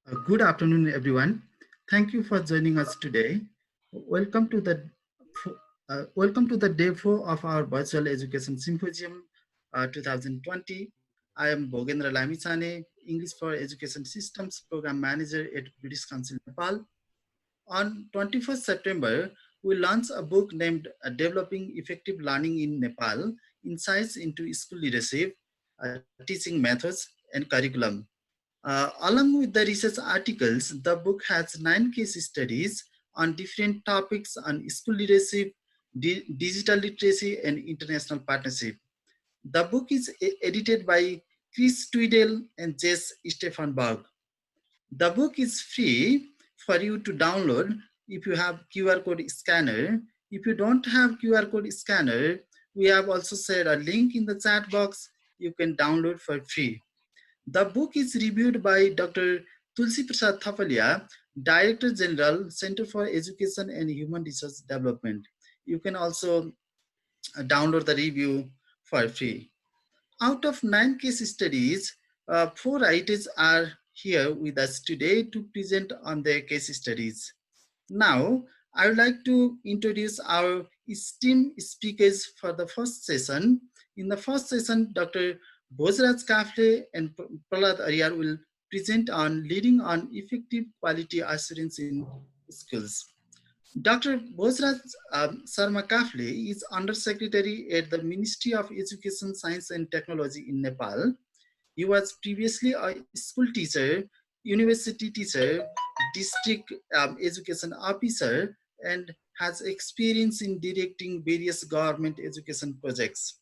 Good afternoon, everyone. Thank you for joining us today. Welcome to the day 4 of our Virtual Education Symposium 2020. I am Bhogendra Lamichane, English for Education Systems Program Manager at British Council Nepal. On 21st September, we launched a book named Developing Effective Learning in Nepal: Insights into School Leadership, Teaching Methods, and Curriculum. Along with the research articles, the book has 9 case studies on different topics on school leadership, digital literacy, and international partnership. The book is edited by Chris Tweedale and Jess Steffenberg. The book is free for you to download if you have QR code scanner. If you don't have QR code scanner, we have also shared a link in the chat box. You can download for free. The book is reviewed by Dr. Tulsi Prasad Thapalia, Director General, Center for Education and Human Resource Development. You can also download the review for free. Out of 9 case studies, 4 writers are here with us today to present on their case studies. Now, I would like to introduce our esteemed speakers for the first session. In the first session, Dr. Bhojraj Kafle and Prahlad Aryal will present on leading on effective quality assurance in schools. Dr. Bhojraj Sharma Kafle is Undersecretary at the Ministry of Education, Science and Technology in Nepal. He was previously a school teacher, university teacher, district education officer, and has experience in directing various government education projects.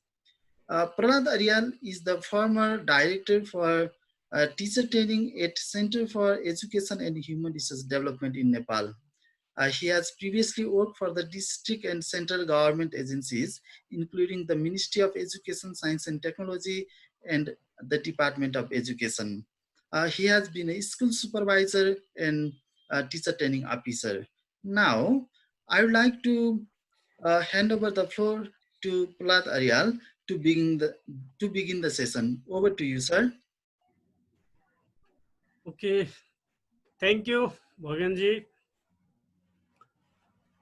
Prahlad Aryal is the former director for teacher training at Center for Education and Human Resource Development in Nepal. He has previously worked for the district and central government agencies, including the Ministry of Education, Science and Technology, and the Department of Education. He has been a school supervisor and teacher training officer. Now, I would like to hand over the floor to Prahlad Aryal to begin the session. Over to you, sir. Okay, thank you, Bhaganji.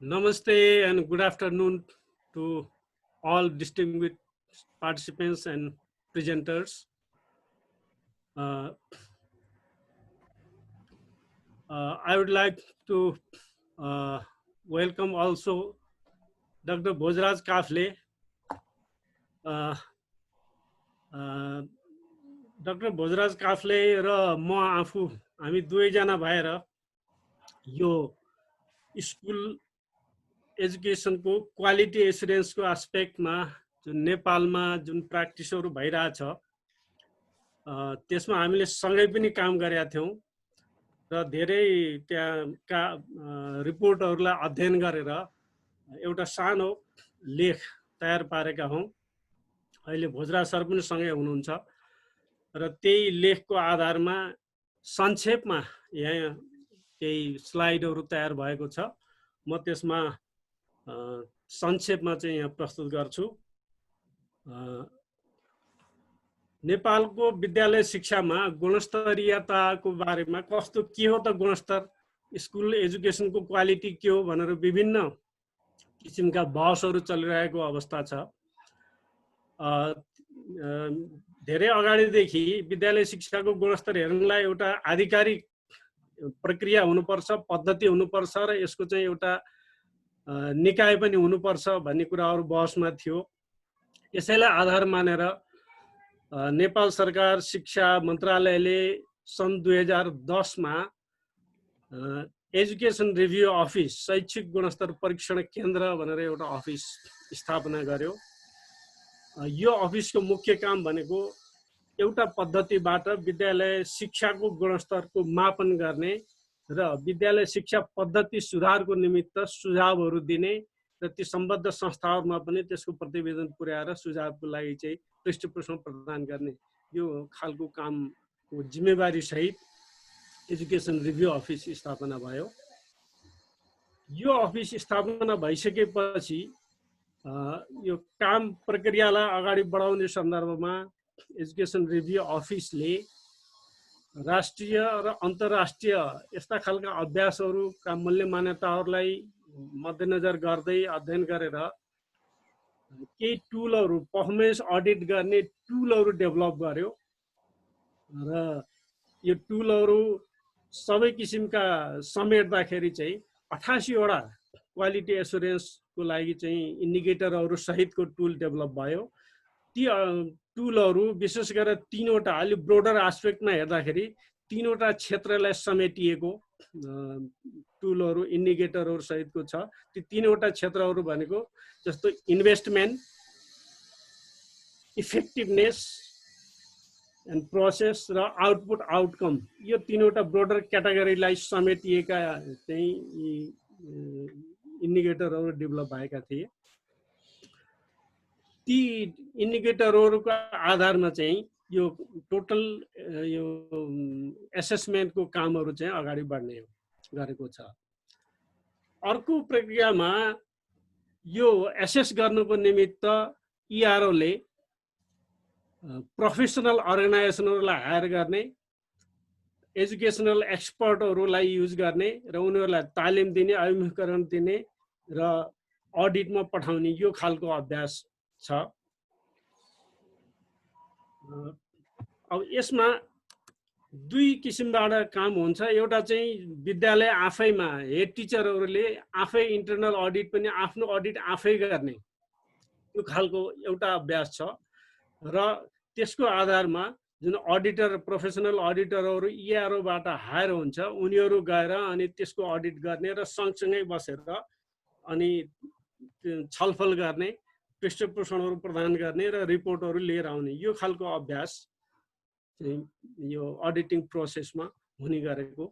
Namaste and good afternoon to all distinguished participants and presenters. I would like to welcome also Dr. Bhojraj Kafle. Dr. Bhojraj Kafle र म आफू हामी दुवैजना भएर यो school एजुकेसनको quality एसुरेन्सको एस्पेक्टमा जुन नेपालमा जुन प्र्याक्टिसहरू भइरहेछ त्यसमा हामीले सँगै पनि काम गरेका थियौँ र धेरै त्यहाँका रिपोर्टहरूलाई अध्ययन गरेर एउटा सानो लेख तयार पारेका हौँ। अहिले भोजराज सर पनि सँगै हुनुहुन्छ र त्यही लेखको आधारमा संक्षेपमा यहाँ केही स्लाइडहरू तयार भएको छ। म त्यसमा संक्षेपमा चाहिँ यहाँ प्रस्तुत गर्छु। नेपालको विद्यालय शिक्षामा गुणस्तरीयताको बारेमा कस्तो के हो त गुणस्तर, स्कुल एजुकेसनको क्वालिटी के हो भनेर विभिन्न किसिमका बहसहरू चलिरहेको अवस्था छ। धेरै अगाडिदेखि विद्यालय शिक्षाको गुणस्तर हेर्नलाई एउटा आधिकारिक प्रक्रिया हुनुपर्छ, पद्धति हुनुपर्छ र यसको चाहिँ एउटा निकाय पनि हुनुपर्छ भन्ने कुराहरू बहसमा थियो। यसैलाई आधार मानेर नेपाल सरकार शिक्षा मन्त्रालयले सन् 2010 मा एजुकेसन रिभ्यू अफिस, शैक्षिक गुणस्तर परीक्षण केन्द्र भनेर एउटा अफिस स्थापना गर्यो। यो अफिसको मुख्य काम भनेको एउटा पद्धतिबाट विद्यालय शिक्षाको गुणस्तरको मापन गर्ने र विद्यालय शिक्षा पद्धति सुधारको निमित्त सुझावहरू दिने र ती सम्बद्ध संस्थाहरूमा पनि त्यसको प्रतिवेदन पुर्याएर सुझावको लागि चाहिँ पृष्ठपोषण प्रदान गर्ने यो खालको कामको जिम्मेवारी सहित एजुकेसन रिभ्यू अफिस स्थापना भयो। यो अफिस स्थापना भइसकेपछि यो काम प्रक्रियालाई अगाडि बढाउने सन्दर्भमा एजुकेसन रिभ्यू अफिसले राष्ट्रिय र अन्तर्राष्ट्रिय यस्ता खालका अभ्यासहरूका मूल्य मान्यताहरूलाई मध्यनजर गर्दै अध्ययन गरेर केही टुलहरू पर्फर्मेन्स अडिट गर्ने टुलहरू डेभलप गर्यो र यो टुलहरू सबै किसिमका समेट्दाखेरि चाहिँ 88 वटा क्वालिटी एसुरेन्सको लागि चाहिँ इन्डिकेटरहरू सहितको टुल डेभलप भयो। ती टुलहरू विशेष गरेर 3 वटा अलि ब्रोडर एस्पेक्टमा हेर्दाखेरि 3 वटा क्षेत्रलाई समेटिएको टुलहरू इन्डिकेटरहरू सहितको छ। ती 3 वटा क्षेत्रहरू भनेको जस्तो इन्भेस्टमेन्ट, इफेक्टिभनेस एन्ड प्रोसेस र आउटपुट आउटकम, यो 3 वटा ब्रोडर क्याटेगोरीलाई समेटिएका चाहिँ इन्डिकेटरहरू डेभलप भएका थिए। ती इन्डिकेटरहरूको आधारमा चाहिँ यो टोटल यो एसेसमेन्टको कामहरू चाहिँ अगाडि बढ्ने गरेको छ। अर्को प्रक्रियामा यो एसेस गर्नुको निमित्त इआरओले प्रोफेसनल अर्गनाइजेसनहरूलाई हायर गर्ने, एजुकेसनल एक्सपर्टहरूलाई युज गर्ने र उनीहरूलाई तालिम दिने, अभिमुखीकरण दिने र अडिटमा पठाउने यो खालको अभ्यास छ। अब यसमा दुई किसिमबाट काम हुन्छ। एउटा चाहिँ विद्यालय आफैमा हेड टिचरहरूले आफै इन्टरनल अडिट पनि आफ्नो अडिट आफै गर्ने यो खालको एउटा अभ्यास छ र त्यसको आधारमा जुन अडिटर प्रोफेसनल अडिटरहरू इआरओबाट हायर हुन्छ उनीहरू गएर अनि त्यसको अडिट गर्ने र सँगसँगै बसेर अनि छलफल गर्ने, पृष्ठपोषणहरू प्रदान गर्ने र रिपोर्टहरू लिएर आउने यो खालको अभ्यास यो अडिटिङ प्रोसेसमा हुने गरेको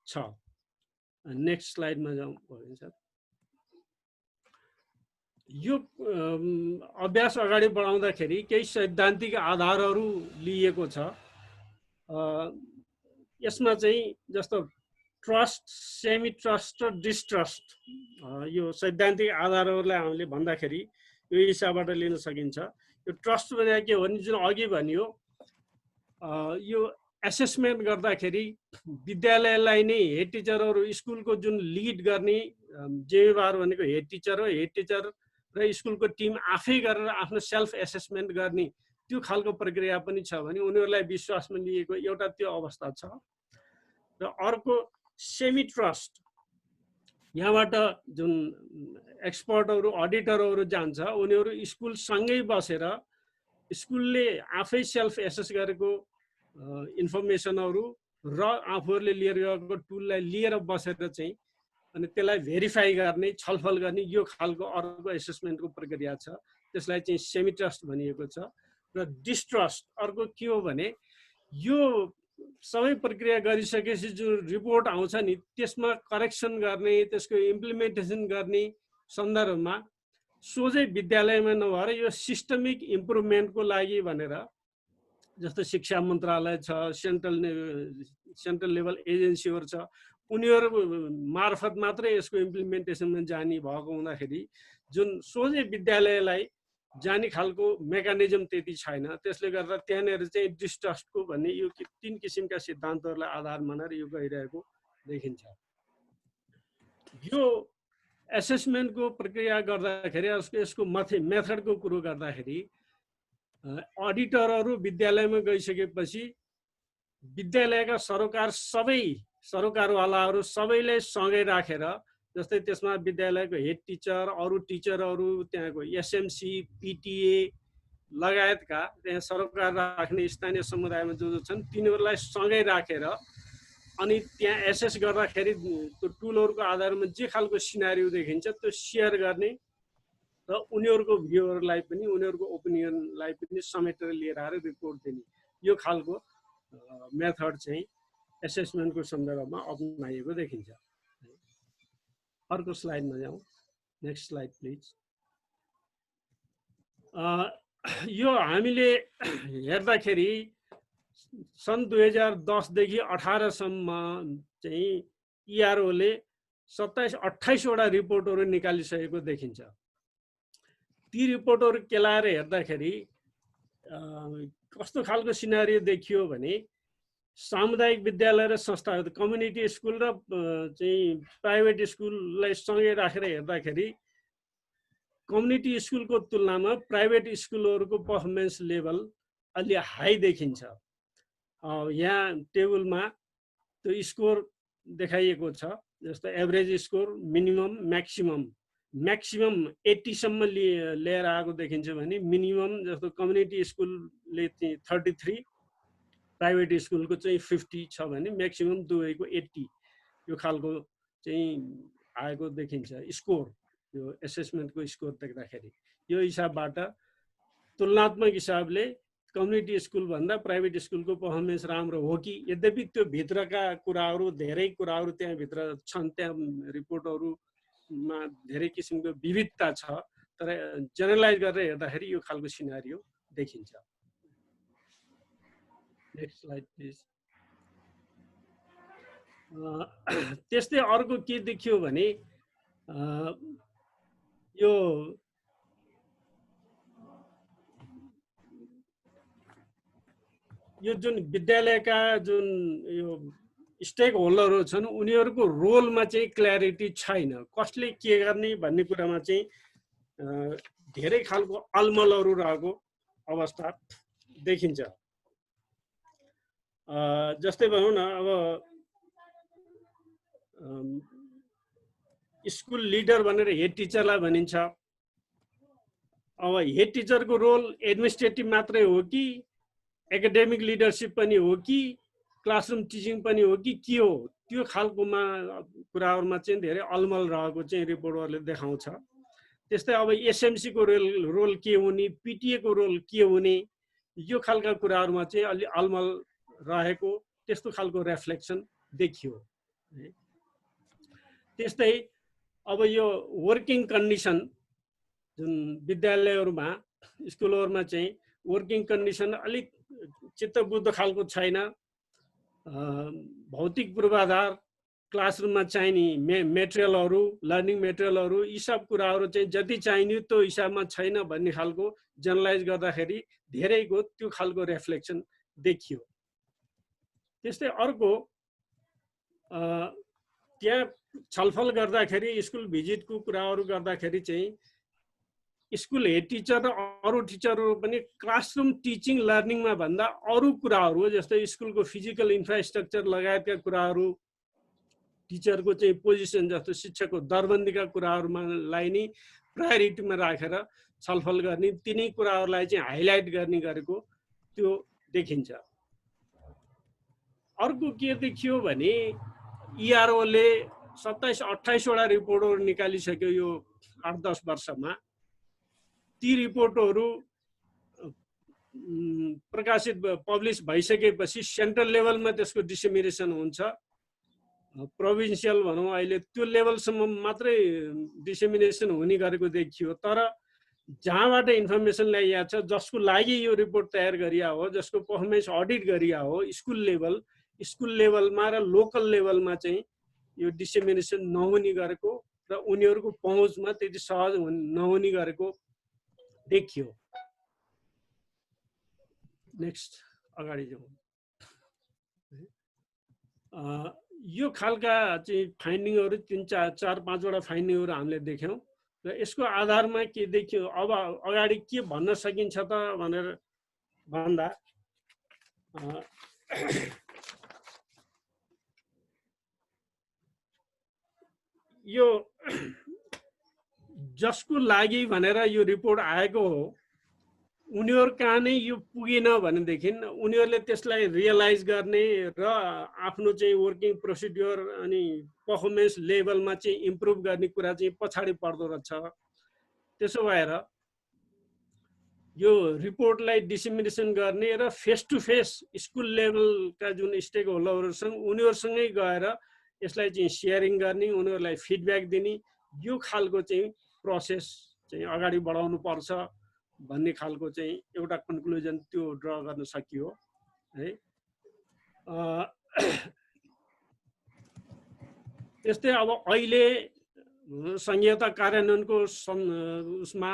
छ। नेक्स्ट स्लाइडमा जाउँ भनिन्छ। यो अभ्यास अगाडि बढाउँदाखेरि केही सैद्धान्तिक आधारहरू लिएको छ। यसमा चाहिँ जस्तो ट्रस्ट, सेमी ट्रस्ट र डिस्ट्रस्ट, यो सैद्धान्तिक आधारहरूलाई हामीले भन्दाखेरि यो हिसाबबाट लिन सकिन्छ। यो ट्रस्ट भनेको के हो भने जुन अघि भनियो यो एसेसमेन्ट गर्दाखेरि विद्यालयलाई नै हेड टिचरहरू स्कुलको जुन लिड गर्ने जिम्मेवार भनेको हेड टिचर हो। हेड टिचर र स्कुलको टिम आफै गरेर आफ्नो सेल्फ एसेसमेन्ट गर्ने त्यो खालको प्रक्रिया पनि छ भने उनीहरूलाई विश्वासमा लिएको एउटा त्यो अवस्था छ। र अर्को सेमी ट्रस्ट, यहाँबाट जुन एक्सपर्टहरू अडिटरहरू जान्छ उनीहरू स्कुलसँगै बसेर स्कुलले आफै सेल्फ एसेस गरेको इन्फर्मेसनहरू र आफूहरूले लिएर गएको टुललाई लिएर बसेर चाहिँ अनि त्यसलाई भेरिफाई गर्ने, छलफल गर्ने यो खालको अर्को एसेसमेन्टको प्रक्रिया छ। त्यसलाई चाहिँ सेमी ट्रस्ट भनिएको छ। र डिस्ट्रस्ट अर्को के हो भने यो सबै प्रक्रिया गरिसकेपछि जुन रिपोर्ट आउँछ नि त्यसमा करेक्सन गर्ने, त्यसको इम्प्लिमेन्टेसन गर्ने सन्दर्भमा सोझै विद्यालयमा नभएर यो सिस्टमिक इम्प्रुभमेन्टको लागि भनेर जस्तो शिक्षा मन्त्रालय छ, सेन्ट्रल लेभल एजेन्सीहरू छ, उनीहरू मार्फत मात्रै यसको इम्प्लिमेन्टेसनमा जाने भएको हुँदाखेरि जुन सोझै विद्यालयलाई जाने खालको मेकानिजम त्यति छैन। त्यसले गर्दा त्यहाँनिर चाहिँ डिस्ट्रस्टको भन्ने यो 3 किसिमका सिद्धान्तहरूलाई आधार मानेर यो गइरहेको देखिन्छ। यो एसेसमेन्टको प्रक्रिया गर्दाखेरि यसको मेथडको कुरो गर्दाखेरि अडिटरहरू विद्यालयमा गइसकेपछि विद्यालयका सरकारवालाहरू सबैलाई सँगै राखेर जस्तै त्यसमा विद्यालयको हेड टिचर, अरू टिचरहरू, त्यहाँको एसएमसी, पिटिए लगायतका त्यहाँ सरकार राख्ने स्थानीय समुदायमा जो छन् तिनीहरूलाई सँगै राखेर अनि त्यहाँ एसेस गर्दाखेरि त्यो टुलहरूको आधारमा जे खालको सिनारियो देखिन्छ त्यो सेयर गर्ने र उनीहरूको भ्यूहरूलाई पनि उनीहरूको ओपिनियनलाई पनि समेटेर लिएर आएर रिपोर्ट दिने यो खालको मेथड चाहिँ एसेसमेन्टको सन्दर्भमा अपनाइएको देखिन्छ। अर्को स्लाइडमा जाउँ। Next slide please. यो हामीले हेर्दाखेरि सन् 2010 देखि 18 सम्म चाहिँ इआरओले 27-28 वटा रिपोर्टहरू निकालिसकेको देखिन्छ। ती रिपोर्टहरू केलाएर हेर्दाखेरि कस्तो खालको सिनारियो देखियो भने सामुदायिक विद्यालय र संस्थाहरू कम्युनिटी स्कुल र चाहिँ प्राइभेट स्कुललाई सँगै राखेर हेर्दाखेरि कम्युनिटी स्कुलको तुलनामा प्राइभेट स्कुलहरूको पर्फर्मेन्स लेभल अलि हाई देखिन्छ। यहाँ टेबलमा त्यो स्कोर देखाइएको छ, जस्तो average score, minimum, maximum. Maximum 80 सम्म लिएर आएको देखिन्छ भने मिनिमम जस्तो कम्युनिटी स्कुलले चाहिँ 33, प्राइभेट स्कुलको चाहिँ 50 छ भने म्याक्सिमम दुवैको 80 यो खालको चाहिँ आएको देखिन्छ स्कोर। यो एसेसमेन्टको स्कोर देख्दाखेरि यो हिसाबबाट तुलनात्मक हिसाबले कम्युनिटी स्कुल भन्दा प्राइभेट स्कुलको पर्फर्मेन्स राम्रो हो कि, यद्यपि त्यो भित्रका कुराहरू धेरै कुराहरू त्यहाँभित्र छन्, त्यहाँ रिपोर्टहरूमा धेरै किसिमको विविधता छ, तर जेनरलाइज गरेर हेर्दाखेरि यो खालको सिनारियो देखिन्छ। Next slide please. त्यस्तै अर्को के देखियो भने यो जुन विद्यालयका जुन यो स्टेक होल्डरहरू छन् उनीहरूको रोलमा चाहिँ क्ल्यारिटी छैन, कसले के गर्ने भन्ने कुरामा चाहिँ धेरै खालको अलमलहरू रहेको अवस्था देखिन्छ। जस्तै भनौँ न, अब स्कुल लिडर भनेर हेड टिचरलाई भनिन्छ। अब हेड टिचरको रोल एडमिनिस्ट्रेटिभ मात्रै हो कि एकाडेमिक लिडरसिप पनि हो कि क्लासरुम टिचिङ पनि हो कि के हो, त्यो खालकोमा कुराहरूमा चाहिँ धेरै अलमल रहेको चाहिँ रिपोर्टहरूले देखाउँछ। त्यस्तै अब एसएमसीको रोल के हुने, पिटिएको रोल के हुने, यो खालका कुराहरूमा चाहिँ अलि अलमल रहेको त्यस्तो खालको रिफ्लेक्सन देखियो। त्यस्तै अब यो वर्किङ कन्डिसन जुन विद्यालयहरूमा स्कुलहरूमा चाहिँ वर्किङ कन्डिसन अलिक चित्तबुद्ध खालको छैन। भौतिक पूर्वाधार, क्लासरुममा चाहिने मेटेरियलहरू, लर्निङ मेटेरियलहरू, यी सब कुराहरू चाहिँ जति चाहिने त्यो हिसाबमा छैन भन्ने खालको जनरलाइज गर्दाखेरि धेरैको त्यो खालको रिफ्लेक्सन देखियो। त्यस्तै अर्को त्यहाँ छलफल गर्दाखेरि स्कुल भिजिटको कुराहरू गर्दाखेरि चाहिँ स्कुल हेड टिचर र अरू टिचरहरू पनि क्लासरुम टिचिङ लर्निङमा भन्दा अरू कुराहरू जस्तै स्कुलको फिजिकल इन्फ्रास्ट्रक्चर लगायतका कुराहरू, टिचरको चाहिँ पोजिसन जस्तो शिक्षकको दरबन्दीका कुराहरूलाई नै प्रायोरिटीमा राखेर छलफल गर्ने, तिनै कुराहरूलाई चाहिँ हाइलाइट गर्ने गरेको त्यो देखिन्छ। अर्को के देखियो भने इआरओले 27-28 वटा रिपोर्टहरू निकालिसक्यो यो 8-10 वर्षमा। ती रिपोर्टहरू प्रकाशित पब्लिस भइसकेपछि सेन्ट्रल लेभलमा त्यसको डिसेमिनेसन हुन्छ। प्रोभिन्सियल भनौँ अहिले त्यो लेभलसम्म मात्रै डिसेमिनेसन हुने गरेको देखियो। तर जहाँबाट इन्फर्मेसन ल्याइएको छ, जसको लागि यो रिपोर्ट तयार गरिया हो, जसको पर्फर्मेन्स अडिट गरिया हो, स्कुल लेभलमा र लोकल लेभलमा चाहिँ यो डिसेमिनेसन नहुने गरेको र उनीहरूको पहुँचमा त्यति सहज नहुने गरेको देखियो। नेक्स्ट अगाडि जाउँ। यो खालका चाहिँ फाइन्डिङहरू 3-4-5 वटा फाइन्डिङहरू हामीले देख्यौँ र यसको आधारमा के देखियो, अब अगाडि के भन्न सकिन्छ त भनेर भन्दा यो जसको लागि भनेर यो रिपोर्ट आएको हो उनीहरू कहाँ नै यो पुगेन भनेदेखि उनीहरूले त्यसलाई रियलाइज गर्ने र आफ्नो चाहिँ वर्किङ प्रोसिड्युर अनि पर्फर्मेन्स लेभलमा चाहिँ इम्प्रुभ गर्ने कुरा चाहिँ पछाडि पर्दो रहेछ। त्यसो भएर यो रिपोर्टलाई डिसेमिनेसन गर्ने र फेस टु फेस स्कुल लेभलका जुन स्टेक होल्डरहरूसँग उनीहरूसँगै गएर यसलाई चाहिँ सेयरिङ गर्ने, उनीहरूलाई फिडब्याक दिने, यो खालको चाहिँ प्रोसेस चाहिँ अगाडि बढाउनु पर्छ भन्ने खालको चाहिँ एउटा कन्क्लुजन त्यो ड्र गर्न सकियो है। त्यस्तै अब अहिले संहिता कार्यान्वयनको उसमा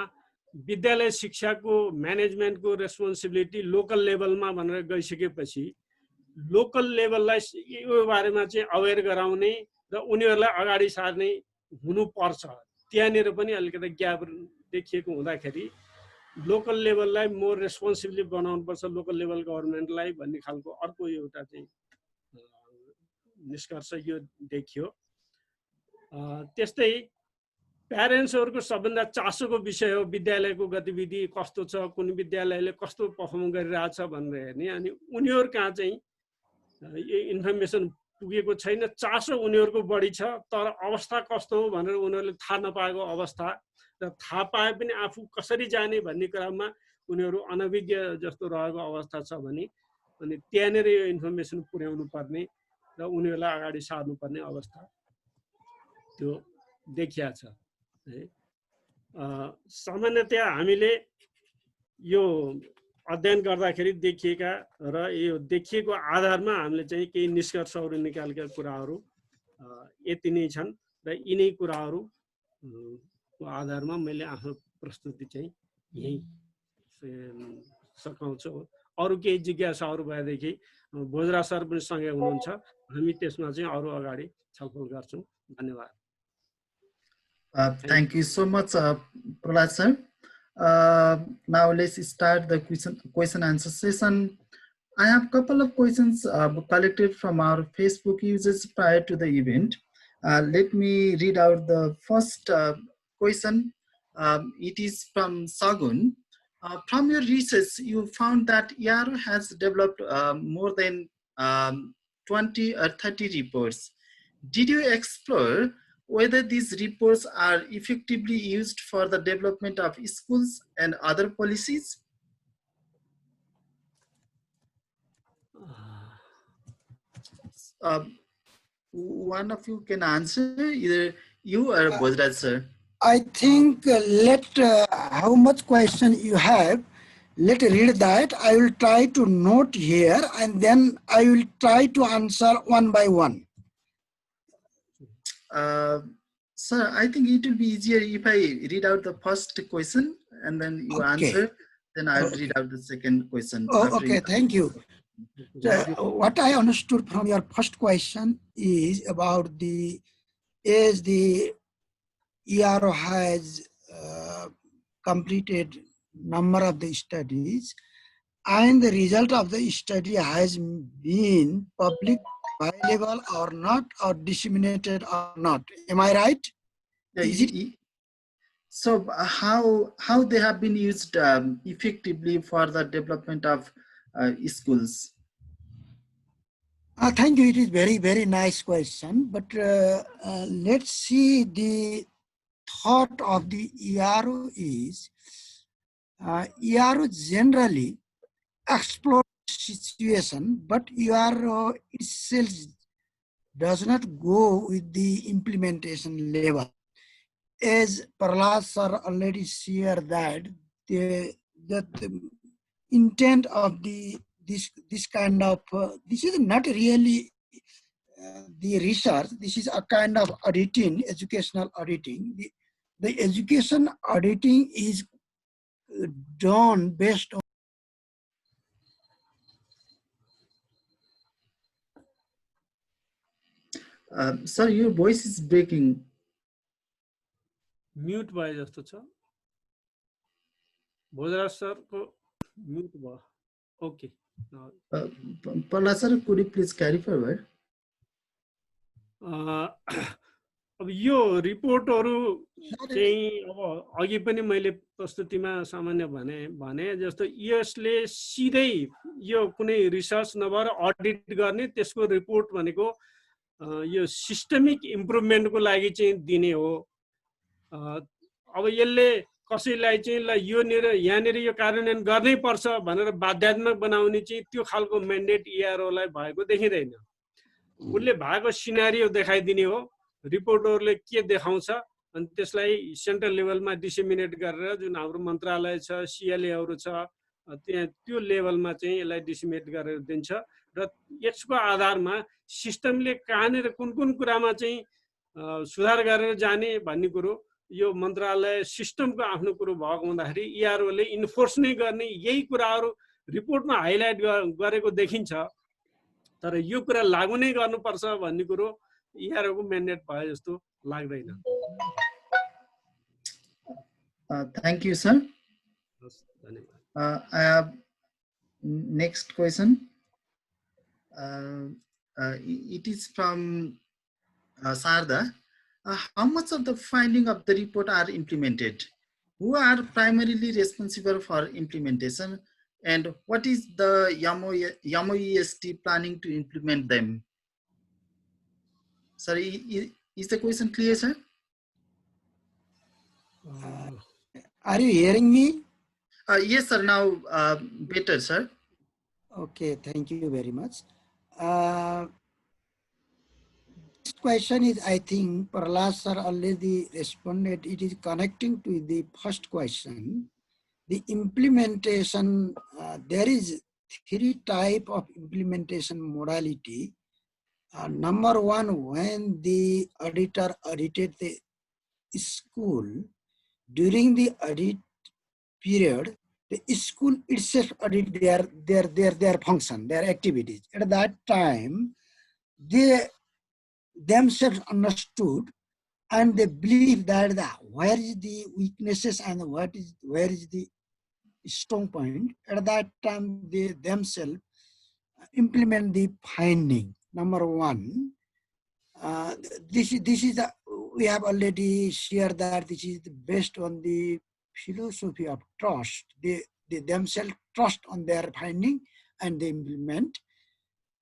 विद्यालय शिक्षाको म्यानेजमेन्टको रेस्पोन्सिबिलिटी लोकल लेभलमा भनेर गइसकेपछि लोकल लेभललाई यो बारेमा चाहिँ अवेर गराउने र उनीहरूलाई अगाडि सार्ने हुनुपर्छ। त्यहाँनिर पनि अलिकति ग्याप देखिएको हुँदाखेरि लोकल लेभललाई मोर रेस्पोन्सिबली बनाउनुपर्छ, लोकल लेभल गभर्मेन्टलाई भन्ने खालको अर्को एउटा चाहिँ निष्कर्ष यो देखियो। त्यस्तै प्यारेन्ट्सहरूको सबभन्दा चासोको विषय हो विद्यालयको गतिविधि कस्तो छ, कुन विद्यालयले कस्तो पर्फर्म गरिरहेछ भनेर हेर्ने। अनि उनीहरू कहाँ चाहिँ यो इन्फर्मेसन पुगेको छैन, चासो उनीहरूको बढी छ तर अवस्था कस्तो हो भनेर उनीहरूले थाहा नपाएको अवस्था, र थाहा पाए पनि आफू कसरी जाने भन्ने कुरामा उनीहरू अनभिज्ञ जस्तो रहेको अवस्था छ भने अनि त्यहाँनिर यो इन्फर्मेसन पुर्याउनु पर्ने र उनीहरूलाई अगाडि सार्नुपर्ने अवस्था त्यो देखिया छ है। सामान्यतया हामीले यो अध्ययन गर्दाखेरि देखिएका र यो देखिएको आधारमा हामीले चाहिँ केही निष्कर्षहरू निकालेका कुराहरू यति नै छन् र यिनै कुराहरूको आधारमा मैले आफ्नो प्रस्तुति चाहिँ यही सघाउँछु। अरू केही जिज्ञासाहरू भएदेखि भोजराज सर पनि सँगै हुनुहुन्छ, हामी त्यसमा चाहिँ अरू अगाडि छलफल गर्छौँ। धन्यवाद। Thank you so much, Prahlad sir. Now let's start the question answer session. I have a couple of questions collected from our Facebook users prior to the event. Let me read out the first question. It is from Sagun. From your research, you found that ERO has developed more than 20 or 30 reports. Did you explore whether these reports are effectively used for the development of schools and other policies? One of you can answer, either you or Bhojraj sir. I think how much question you have, let's read that. I will try to note here and then I will try to answer one by one. Sir, I think it will be easier if I read out the first question and then you answer, then I will read out the second question. Okay, thank you. What I understood from your first question is about the ERO has completed number of the studies and the result of the study has been public available or not, or disseminated or not. Am I right? So how they have been used effectively for the development of schools? Thank you. It is very, very nice question. But let's see, the thought of the ERO is ERO generally explores situation, but ERO itself does not go with the implementation level. As Prahlad sir already shared that the intent of this kind of this is not really the research. This is a kind of auditing, educational auditing. The education auditing is done based on sir, your voice is breaking. Mute भयो जस्तो छ। Bhojraj sir को mute भयो। Okay. Prahlad sir, could you please carry forward? अब यो रिपोर्टहरु चाहिँ अब अघि पनि मैले प्रस्तुतिमा सामान्य भने जस्तो यसले सिधै यो कुनै रिसर्च नभएर अडिट गर्ने, त्यसको रिपोर्ट भनेको यो सिस्टमिक इम्प्रुभमेन्टको लागि चाहिँ दिने हो। अब यसले कसैलाई चाहिँ ल यहाँनिर यो कार्यान्वयन गर्नै पर्छ भनेर बाध्यात्मक बनाउने चाहिँ त्यो खालको म्यान्डेट ERO लाई भएको देखिँदैन। उनले भएको सिनारियो देखाइदिने हो, रिपोर्टरले के देखाउँछ अनि त्यसलाई सेन्ट्रल लेभलमा डिसेमिनेट गरेर जुन हाम्रो मन्त्रालय छ, CLAहरू छ, त्यहाँ त्यो लेभलमा चाहिँ यसलाई डिसेमिनेट गरेर दिन्छ र यसको आधारमा सिस्टमले कहाँनिर कुन कुरामा चाहिँ सुधार गरेर जाने भन्ने कुरो यो मन्त्रालय सिस्टमको आफ्नो कुरो भएको हुँदाखेरि ERO ले इन्फोर्स नै गर्ने यही कुराहरू रिपोर्टमा हाइलाइट गरेको देखिन्छ। तर यो कुरा लागू नै गर्नुपर्छ भन्ने कुरो इआरओको म्यान्डेट भयो जस्तो लाग्दैन। Thank you, sir. धन्यवाद। I have next question. It is from Sarda. How much of the finding of the report are implemented? Who are primarily responsible for implementation? And what is the MoEST planning to implement them? Sorry, is the question clear, sir? Are you hearing me? Yes, sir. Now better, sir. Okay, thank you very much. This question is, I think, Prahlad sir already responded. It is connecting to the first question. The implementation, there is 3 type of implementation modality. Number 1, when the auditor audited the school, during the audit period, the school itself audit their function, their activities. At that time, they themselves understood and they believe that where is the weaknesses and where is the strong point. At that time, they themselves implement the finding. Number 1, this is we have already shared that this is based on the philosophy of trust. They themselves trust on their finding and they implement.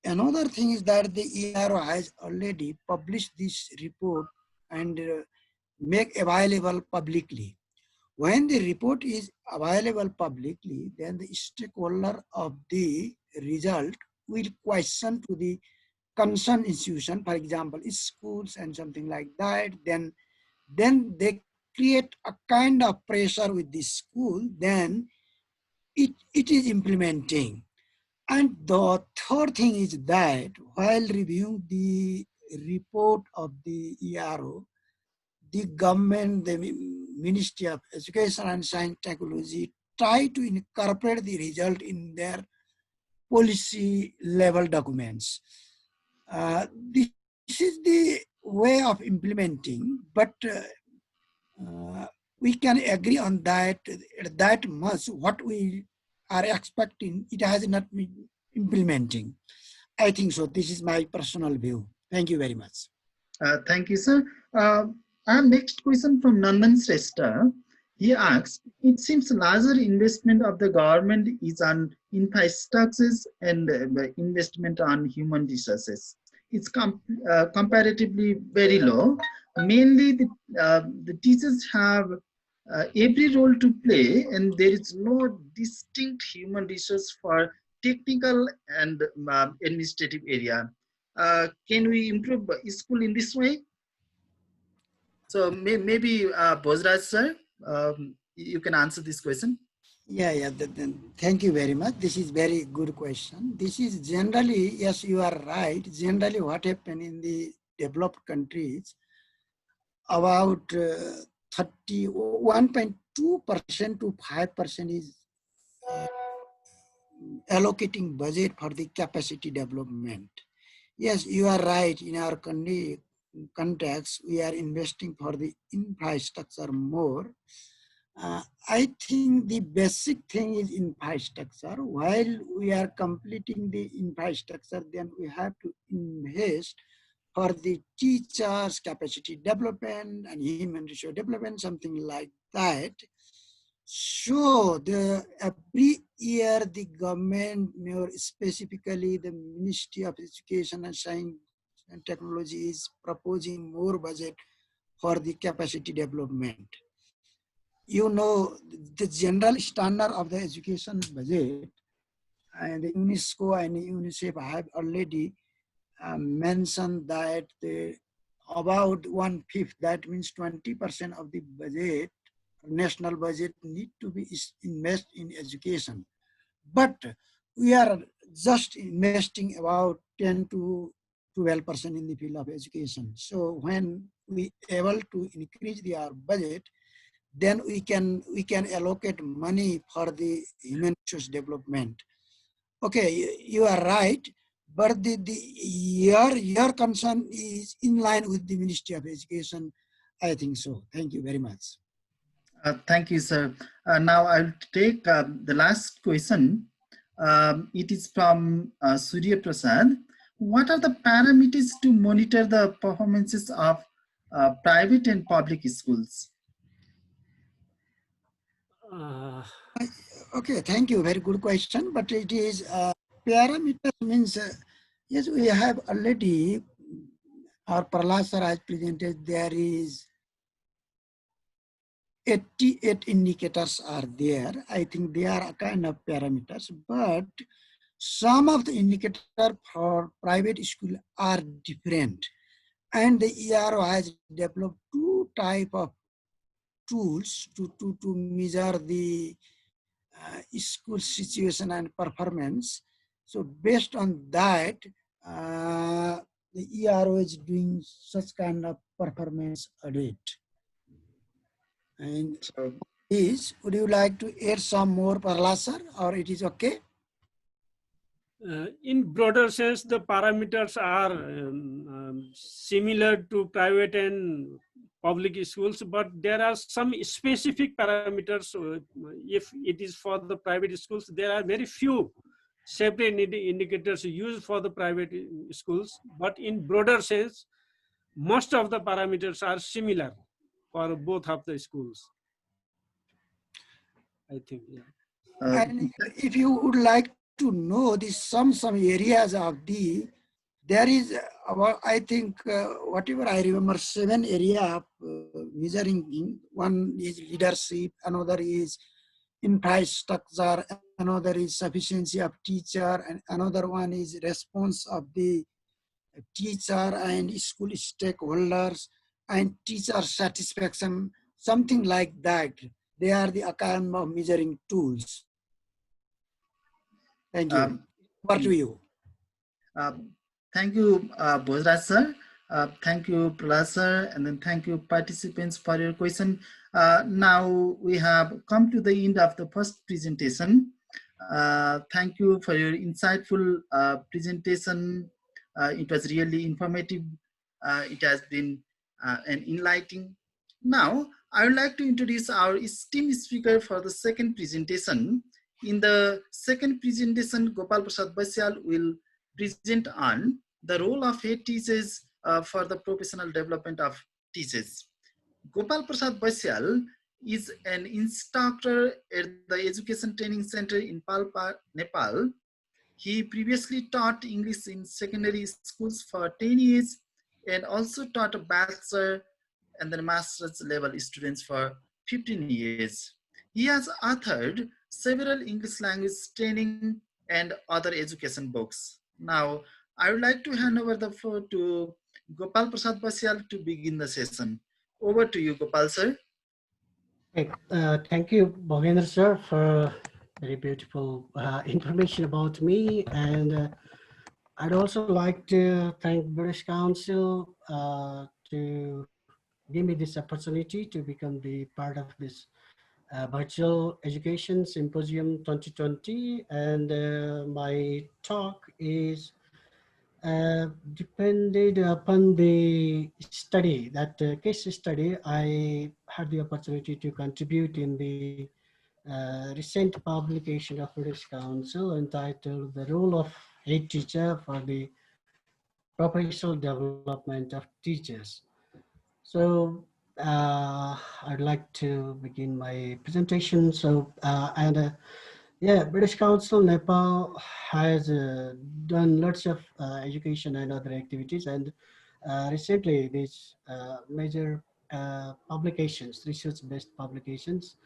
Another thing is that the ERO has already published this report and make available publicly. When the report is available publicly, then the stakeholder of the result will question to the concerned institution, for example, schools and something like that. Then they create a kind of pressure with the school. Then it is implementing. And the third thing is that while reviewing the report of the ERO, the government, the Ministry of Education and Science Technology try to incorporate the result in their policy level documents. This is the way of implementing, but we can agree on that much what we are expecting, it has not been implementing. I think so. This is my personal view. Thank you very much. Thank you, sir. Our next question from Nandan Srestha. He asks, it seems larger investment of the government is on infrastructures and investment on human resources. It's comparatively very low. Mainly the teachers have every role to play and there is no distinct human resource for technical and administrative area. Can we improve school in this way? So maybe Bhojraj sir, you can answer this question. Yeah. Thank you very much. This is very good question. This is generally, yes, you are right. Generally, what happened in the developed countries, about 31.2% to 5% is allocating budget for the capacity development. Yes, you are right. In our context, we are investing for the infrastructure more. I think the basic thing is infrastructure. While we are completing the infrastructure, then we have to invest for the teachers' capacity development and human resource development, something like that. So every year the government, more specifically the Ministry of Education and Science and Technology, is proposing more budget for the capacity development. You know, the general standard of the education budget and the UNESCO and UNICEF have already mentioned that about 1/5, that means 20% of the budget, national budget, need to be invested in education. But we are just investing about 10 to 12% in the field of education. So when we able to increase our budget, then we can allocate money for the human resource development. Okay, you are right, but your concern is in line with the Ministry of Education. I think so. Thank you very much. Thank you, sir. Now I'll take the last question. It is from Surya Prasad. What are the parameters to monitor the performances of private and public schools? Okay, thank you. Very good question. But it is parameter means yes, we have already. Our Prahlad sir has presented. There is 88 indicators are there. I think they are a kind of parameters, but some of the indicators for private school are different. And the ERO has developed two type of tools to measure the school situation and performance. So based on that, the ERO is doing such kind of performance audit. And So, would you like to add some more, Prahlad sir, or it is okay? In broader sense, the parameters are similar to private and public schools, but there are some specific parameters. If it is for the private schools, there are very few separate indicators used for the private schools, but in broader sense, most of the parameters are similar for both of the schools. I think, yeah. And if you would like to know the some areas of the, there is I think whatever I remember 7 area of measuring. One is leadership, another is infrastructure, another is sufficiency of teacher, and another one is response of the teacher and school stakeholders and teacher satisfaction, something like that. They are the kind of measuring tools. Thank you. Over to you. Thank you, Bhojraj sir. Thank you, Prahlad sir, and then thank you, participants, for your question. Now we have come to the end of the first presentation. Thank you for your insightful presentation. It was really informative. It has been an enlightening. Now, I would like to introduce our esteemed speaker for the second presentation. In the second presentation, Gopal Prasad Basyal will present on the role of head teachers for the professional development of teachers. Gopal Prasad Basyal is an instructor at the Education Training Center in Palpa, Nepal. He previously taught English in secondary schools for 10 years and also taught a bachelor and then master's level students for 15 years. He has authored several English language training and other education books. Now, I would like to hand over the floor to Gopal Prasad Basyal to begin the session. Over to you, Gopal sir. Okay, thank you, Bhojraj sir, for very beautiful information about me. And I'd also like to thank British Council to give me this opportunity to become the part of this virtual education symposium 2020. And my talk is depended upon the study, that case study I had the opportunity to contribute in the recent publication of British Council entitled The Role of Head Teacher for the Professional Development of Teachers. So I'd like to begin my presentation. So, yeah, British Council Nepal has done lots of education and other activities, and recently these major publications, research-based publications,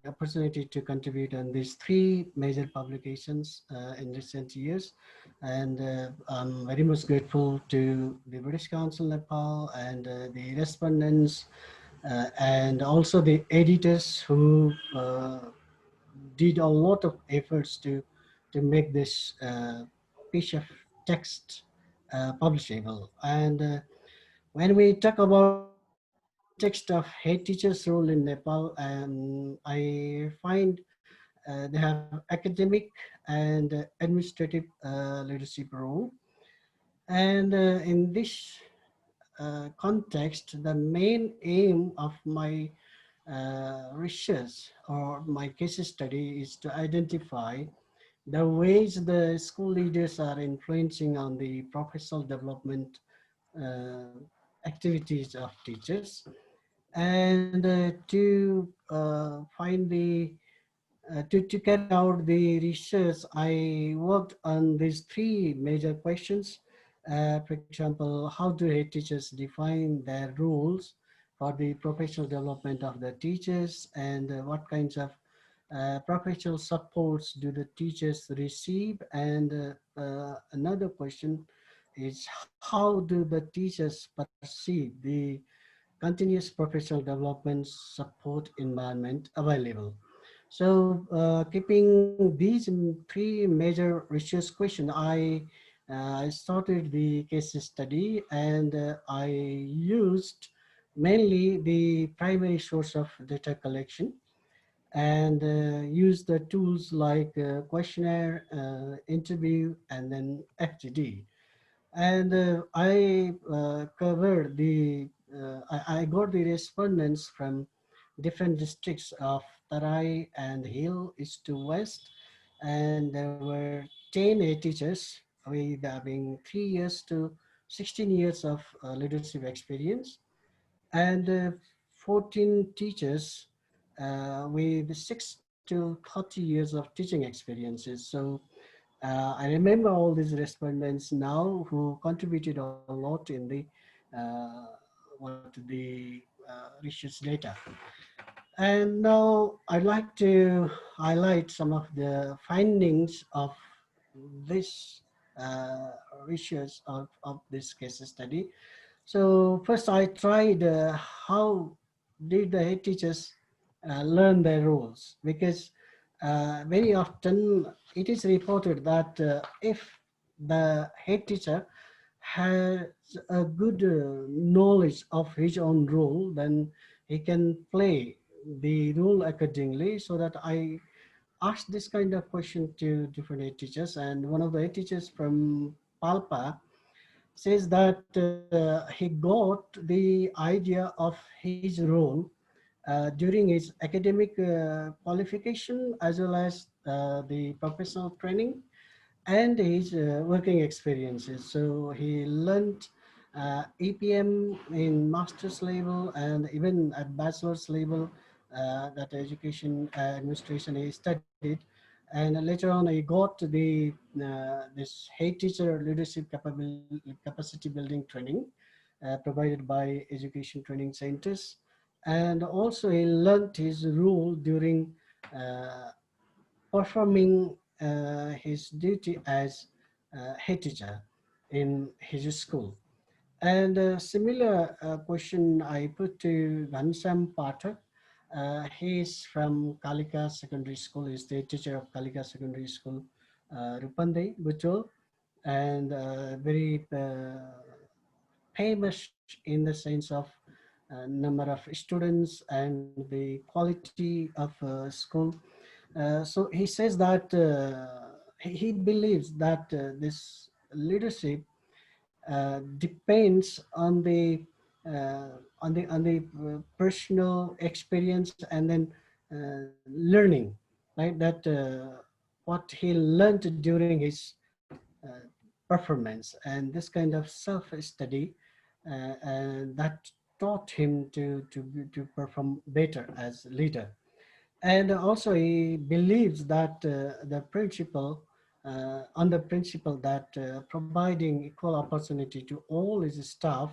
the opportunity to contribute on these 3 major publications in recent years. And I'm very much grateful to the British Council Nepal and the respondents and also the editors who did a lot of efforts to make this piece of text publishable. And when we talk about the context of head teachers' role in Nepal, I find they have academic and administrative leadership role. And in this context, the main aim of my research or my case study is to identify the ways the school leaders are influencing on the professional development uh, activities of teachers, and to find the to carry out the research, I worked on these three major questions. For example, how do head teachers define their roles for the professional development of the teachers, and what kinds of professional supports do the teachers receive? And another question is, how do the teachers perceive the continuous professional development support environment available? So keeping these three major research questions, I started the case study, and I used mainly the primary source of data collection, and used the tools like questionnaire, interview, and then FGD. And I covered I got the respondents from different districts of Tarai and Hill, east to west. And there were 10 teachers with having 3 years to 16 years of leadership experience, and 14 teachers with 6 to 30 years of teaching experiences. So I remember all these respondents now who contributed a lot in the uh, research data. And now I'd like to highlight some of the findings of this uh, research of this case study. So first I tried how did the head teachers learn their roles, because very often it is reported that if the head teacher has a good knowledge of his own role, then he can play the role accordingly. So that I asked this kind of question to different head teachers, and one of the head teachers from Palpa says that he got the idea of his role during his academic qualification, as well as the professional training and his working experiences. So he learned EPM in master's level and even at bachelor's level, that education administration he studied. And later on, he got the this head teacher leadership capacity building training provided by education training centers. And also he learned his role during performing his duty as head teacher in his school. And a similar question I put to Ghanshyam Pathak. He is from Kalika Secondary School. He's the teacher of Kalika Secondary School, Rupande, Butol, and very famous in the sense of number of students and the quality of school. So he says that he believes that this leadership depends on the personal experience, and then learning, right? That what he learned during his performance, and this kind of self-study and that taught him to perform better as leader. And also he believes that on the principle that providing equal opportunity to all his staff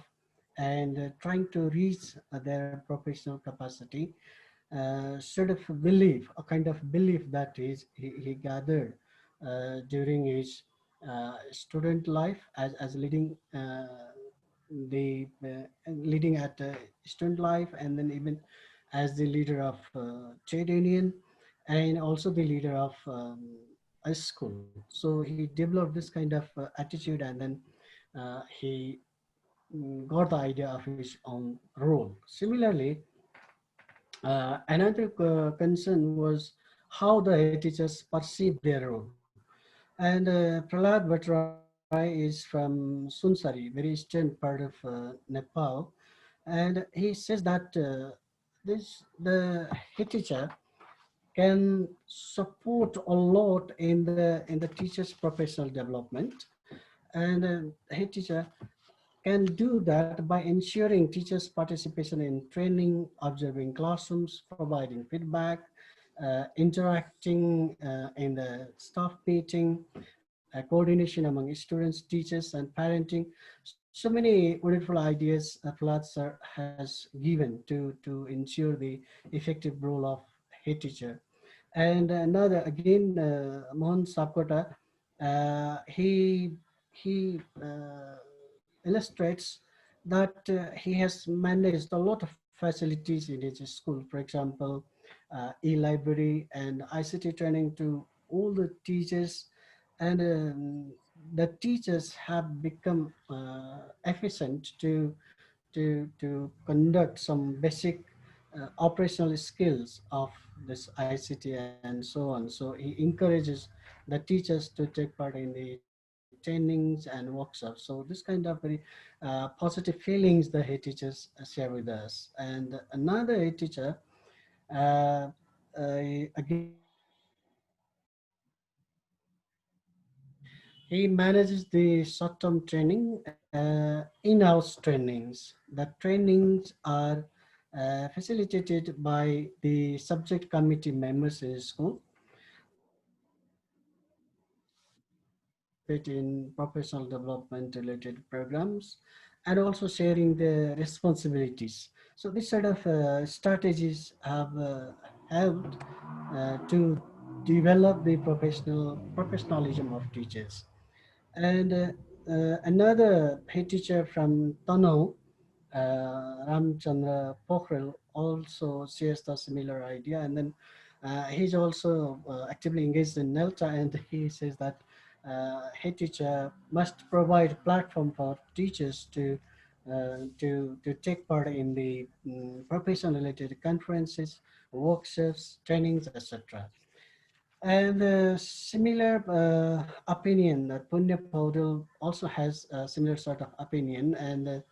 and trying to reach their professional capacity, sort of belief, a kind of belief that he gathered during his student life as leading at student life, and then even as the leader of trade union, and also the leader of a school. So he developed this kind of attitude, and then he got the idea of his own role. Similarly, another concern was how the head teachers perceive their role. And Prahlad Bhojraj is from Sunsari, very eastern part of Nepal, and he says that the head teacher can support a lot in the teacher's professional development, and head teacher can do that by ensuring teachers' participation in training, observing classrooms, providing feedback, interacting in the staff meeting, coordination among students, teachers, and parenting. So many wonderful ideas Prahlad sir has given to ensure the effective role of head teacher. And another again, Mohan Sapkota, he illustrates that he has managed a lot of facilities in his school. For example, e-library and ICT training to all the teachers, and the teachers have become efficient to conduct some basic operational skills of this ICT and so on. So he encourages the teachers to take part in the trainings and workshops. So this kind of very positive feelings the head teachers share with us. And another head teacher, uh, again, he manages the short-term training, in-house trainings. The trainings are facilitated by the subject committee members in school. They participate in professional development related programs and also sharing the responsibilities. So this sort of strategies have helped to develop the professionalism of teachers. And another head teacher from Tanau, Ramchandra Pokhrel, also shares the similar idea. And then he's also actively engaged in NELTA, and he says that head teacher must provide platform for teachers to take part in the profession related conferences, workshops, trainings, etc. And similar opinion that Punya Paudel also has a similar sort of opinion, and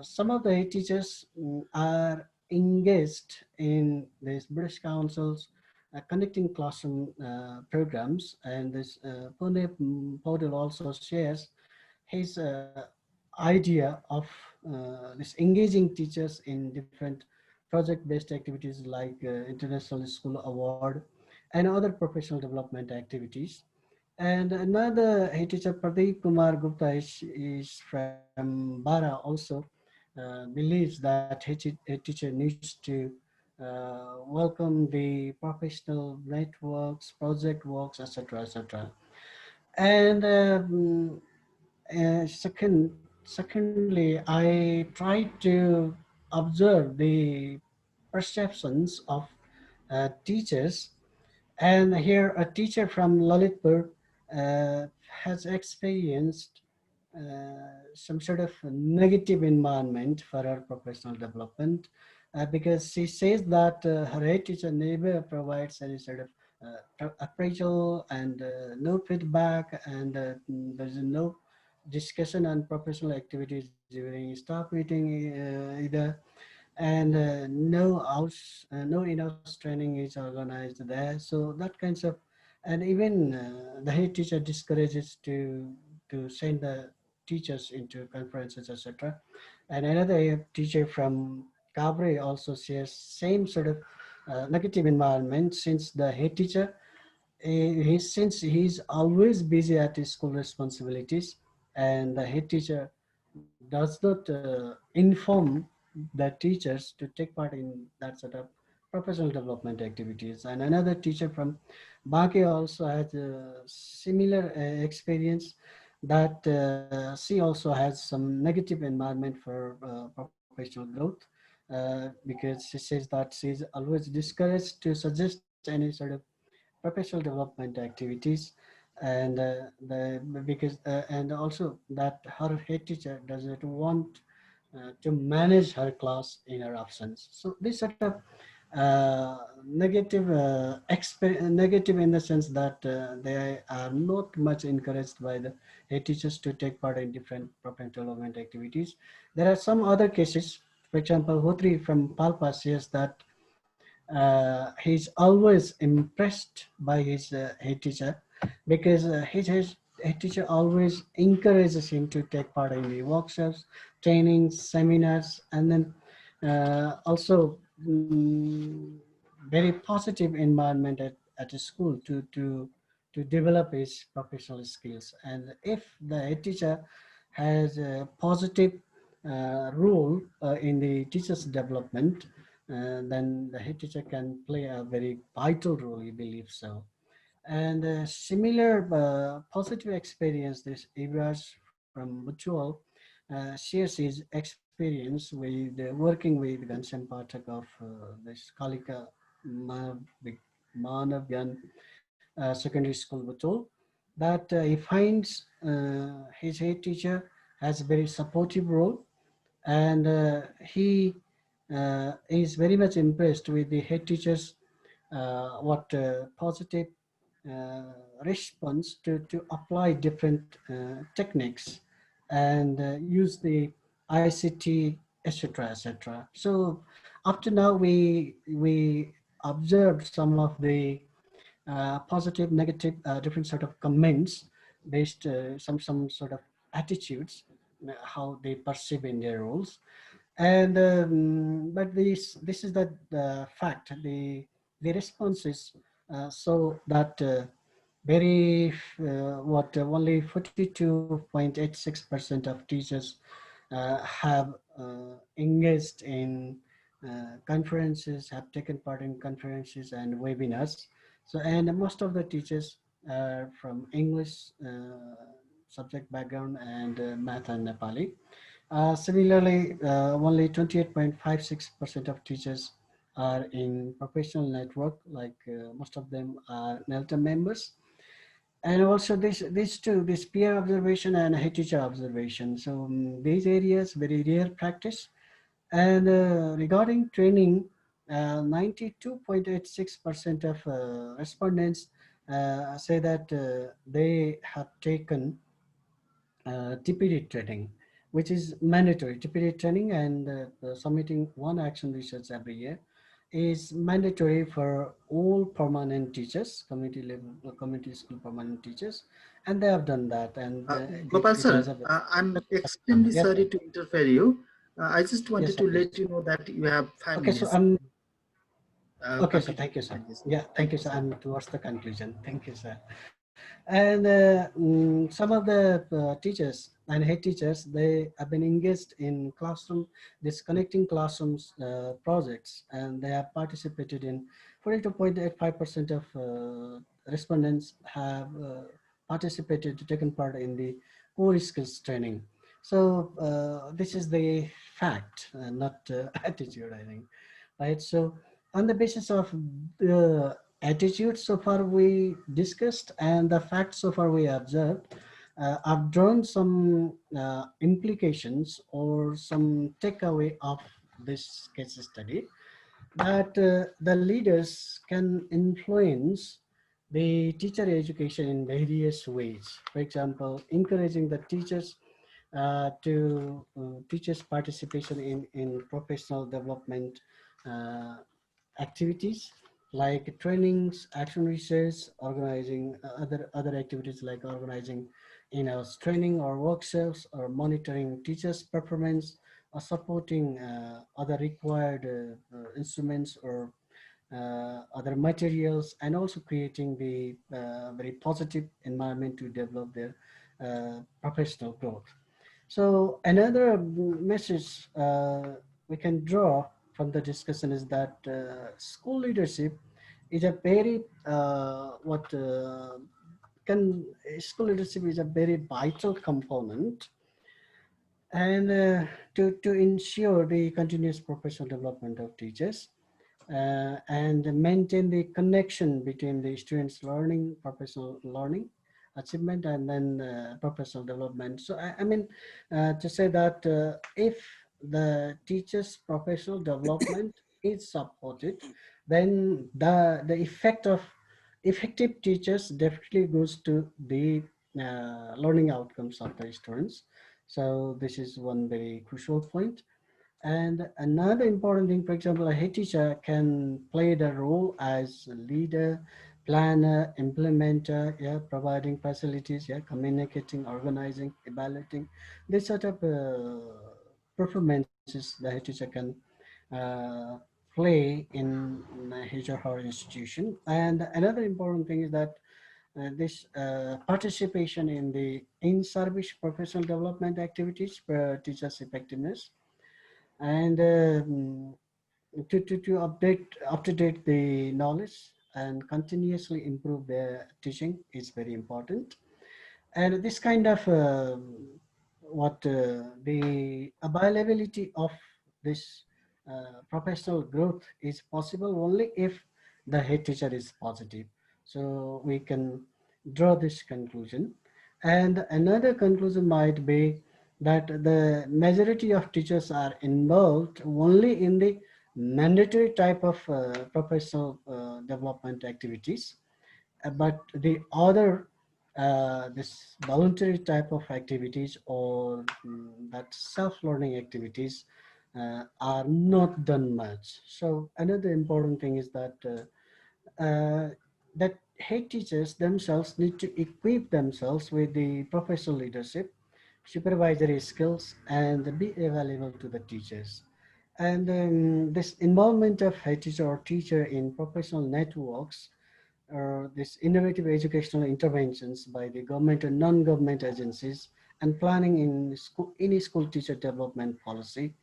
some of the teachers are engaged in these British Council's connecting classroom programs, and this Punya Paudel also shares his idea of this engaging teachers in different project-based activities like International School Award and other professional development activities. And another head teacher, Pradeep Kumar Gupta, is from Bara, also believes that head teacher needs to welcome the professional networks, project works, etc., etc. And secondly, I try to observe the perceptions of teachers, and here a teacher from Lalitpur has experienced some sort of negative environment for her professional development, because she says that her head teacher never provides any sort of appraisal and no feedback, and there's no discussion on professional activities during staff meeting either, and no in-house training is organized there. So that kinds of, and even the head teacher discourages to send the teachers into conferences, etc. And another teacher from Cabre also shares same sort of negative environment, since the head teacher, since he's always busy at his school responsibilities, and the head teacher does not inform the teachers to take part in that sort of professional development activities. And another teacher from Bake also has a similar experience, that she also has some negative environment for professional growth, because she says that she's always discouraged to suggest any sort of professional development activities, and because and also that her head teacher doesn't want to manage her class in her absence. So this sort of negative in the sense that they are not much encouraged by the head teachers to take part in different professional development activities. There are some other cases. For example, Hotri from Palpa says that he's always impressed by his head teacher, because his head teacher always encourages him to take part in the workshops, trainings, seminars, and then also very positive environment at the school to develop his professional skills. And if the head teacher has a positive role in the teacher's development, then the head teacher can play a very vital role, we believe so. And similar positive experience, this Ibras from Mutual shares his experience with working with Ghanshyam Pathak of this Kalika Manavyan Secondary School, Mutual, that he finds his head teacher has a very supportive role, and he is very much impressed with the head teacher's what positive uh, response to apply different techniques and use the ICT, etc., etc. So up to now, we observed some of the positive, negative, different sort of comments based some sort of attitudes, how they perceive in their roles. And but this is the fact, the responses, so that very what only 42.86% of teachers have engaged in conferences, have taken part in conferences and webinars. So, and most of the teachers are from English subject background and math and Nepali. Similarly, only 28.56% of teachers are in professional network, like most of them are NELTA members. And also these two, this peer observation and head teacher observation. So these areas, very rare practice. And regarding training, 92.86% of respondents say that they have taken TPD training, which is mandatory. TPD training and submitting one action research every year is mandatory for all permanent teachers, community level, community school permanent teachers, and they have done that. And Gopal it has sir, a I'm extremely yes, sorry to interfere you. I just yes, wanted sir, to please. let you know that you have five Okay, so minutes I'm okay, sir. complete. Thank you, sir. Yes. Yeah, thank Thank you, you, sir. sir. I'm towards the conclusion. Thank you, sir. And some of the teachers and head teachers, they have been engaged in classroom, this connecting classrooms projects, and they have participated in 42.85% of respondents have participated, taken part in the core skills training. So this is the fact, not attitude, I think, right? So on the basis of the attitude so far we discussed and the facts so far we observed, I've drawn some implications or some takeaway of this case study, that the leaders can influence the teacher education in various ways. For example, encouraging the teachers to teachers' participation in professional development activities like trainings, action research, organizing other activities like organizing in-house training or workshops, or monitoring teachers' performance, or supporting other required instruments or other materials, and also creating the very positive environment to develop their professional growth. So another message we can draw from the discussion is that school leadership is a very what can school leadership is a very vital component, and to ensure the continuous professional development of teachers and maintain the connection between the students' learning, professional learning, achievement, and then professional development. So I mean to say that if the teacher's professional development is supported, then the effect of effective teachers definitely goes to the learning outcomes of the students. So this is one very crucial point. And another important thing, for example, a head teacher can play the role as a leader, planner, implementer, yeah, providing facilities, yeah, communicating, organizing, evaluating. This sort of performances the head teacher can uh, play in his or her institution. And another important thing is that this participation in the in-service professional development activities for teachers' effectiveness, and to update up to date the knowledge and continuously improve their teaching is very important. And this kind of what the availability of this professional growth is possible only if the head teacher is positive. So we can draw this conclusion. And another conclusion might be that the majority of teachers are involved only in the mandatory type of professional development activities, but the other this voluntary type of activities or that self-learning activities are not done much. So another important thing is that head teachers themselves need to equip themselves with the professional leadership, supervisory skills, and be available to the teachers. And this involvement of head teacher or teacher in professional networks, this innovative educational interventions by the government and non-government agencies, and planning in school, any school teacher development policy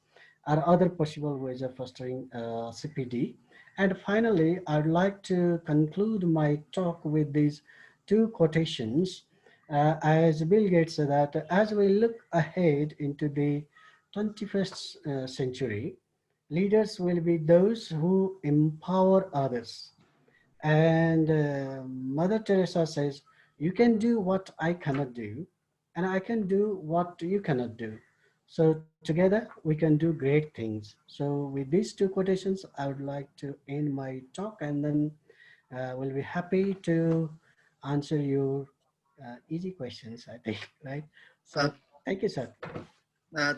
are other possible ways of fostering CPD. And finally, I'd like to conclude my talk with these two quotations. As Bill Gates said that as we look ahead into the 21st century, leaders will be those who empower others. And Mother Teresa says, you can do what I cannot do, and I can do what you cannot do. So together we can do great things. So with these two quotations, I would like to end my talk, and then we'll be happy to answer your easy questions, I think, right? Uh, So thank you, sir.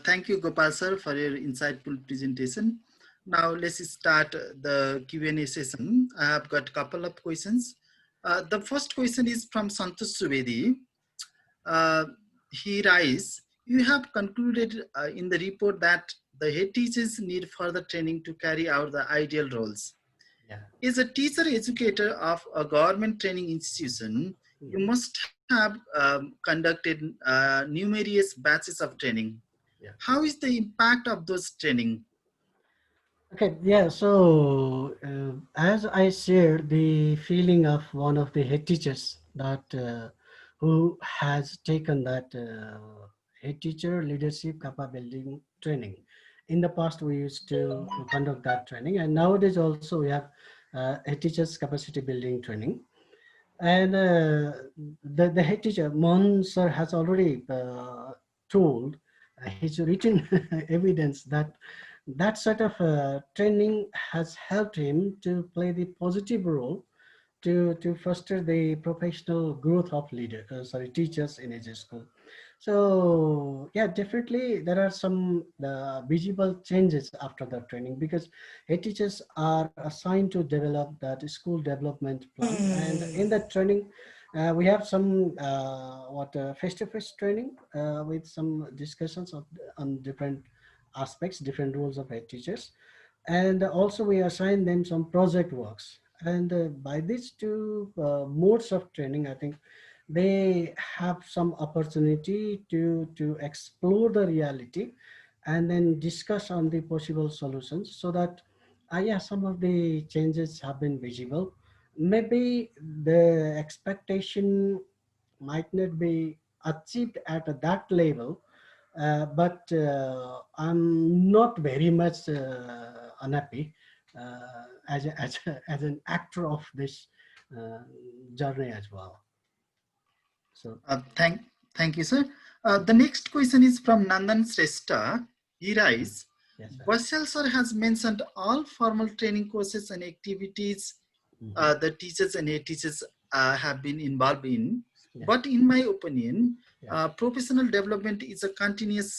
Thank you, Gopal sir, for your insightful presentation. Now let's start the Q&A session. I have got a couple of questions. The first question is from Santosh Subedi. Uh, he writes, you have concluded in the report that the head teachers need further training to carry out the ideal roles. Yeah. As a teacher educator of a government training institution, you must have conducted numerous batches of training. Yeah. How is the impact of those training? Okay, yeah, so as I shared the feeling of one of the head teachers that who has taken that head teacher leadership capability training. In the past, we used to conduct that training, and nowadays also we have head teachers capacity building training. And the head teacher, Mon sir, has already told his written evidence that that sort of training has helped him to play the positive role to foster the professional growth of teachers in his school. So yeah, definitely there are some visible changes after that training, because head teachers are assigned to develop that school development plan, and in that training we have some face-to-face training with some discussions on different aspects, different roles of head teachers, and also we assign them some project works. And by these two modes of training, I think they have some opportunity to explore the reality and then discuss on the possible solutions, so that yeah, some of the changes have been visible. Maybe the expectation might not be achieved at that level, but I'm not very much unhappy as an actor of this journey as well. So Thank you, sir. The next question is from Nandan Srestha. He writes, Yes, sir. Basyal sir has mentioned all formal training courses and activities the teachers and head teachers have been involved in. Yeah. But in my opinion, Yeah. professional development is a continuous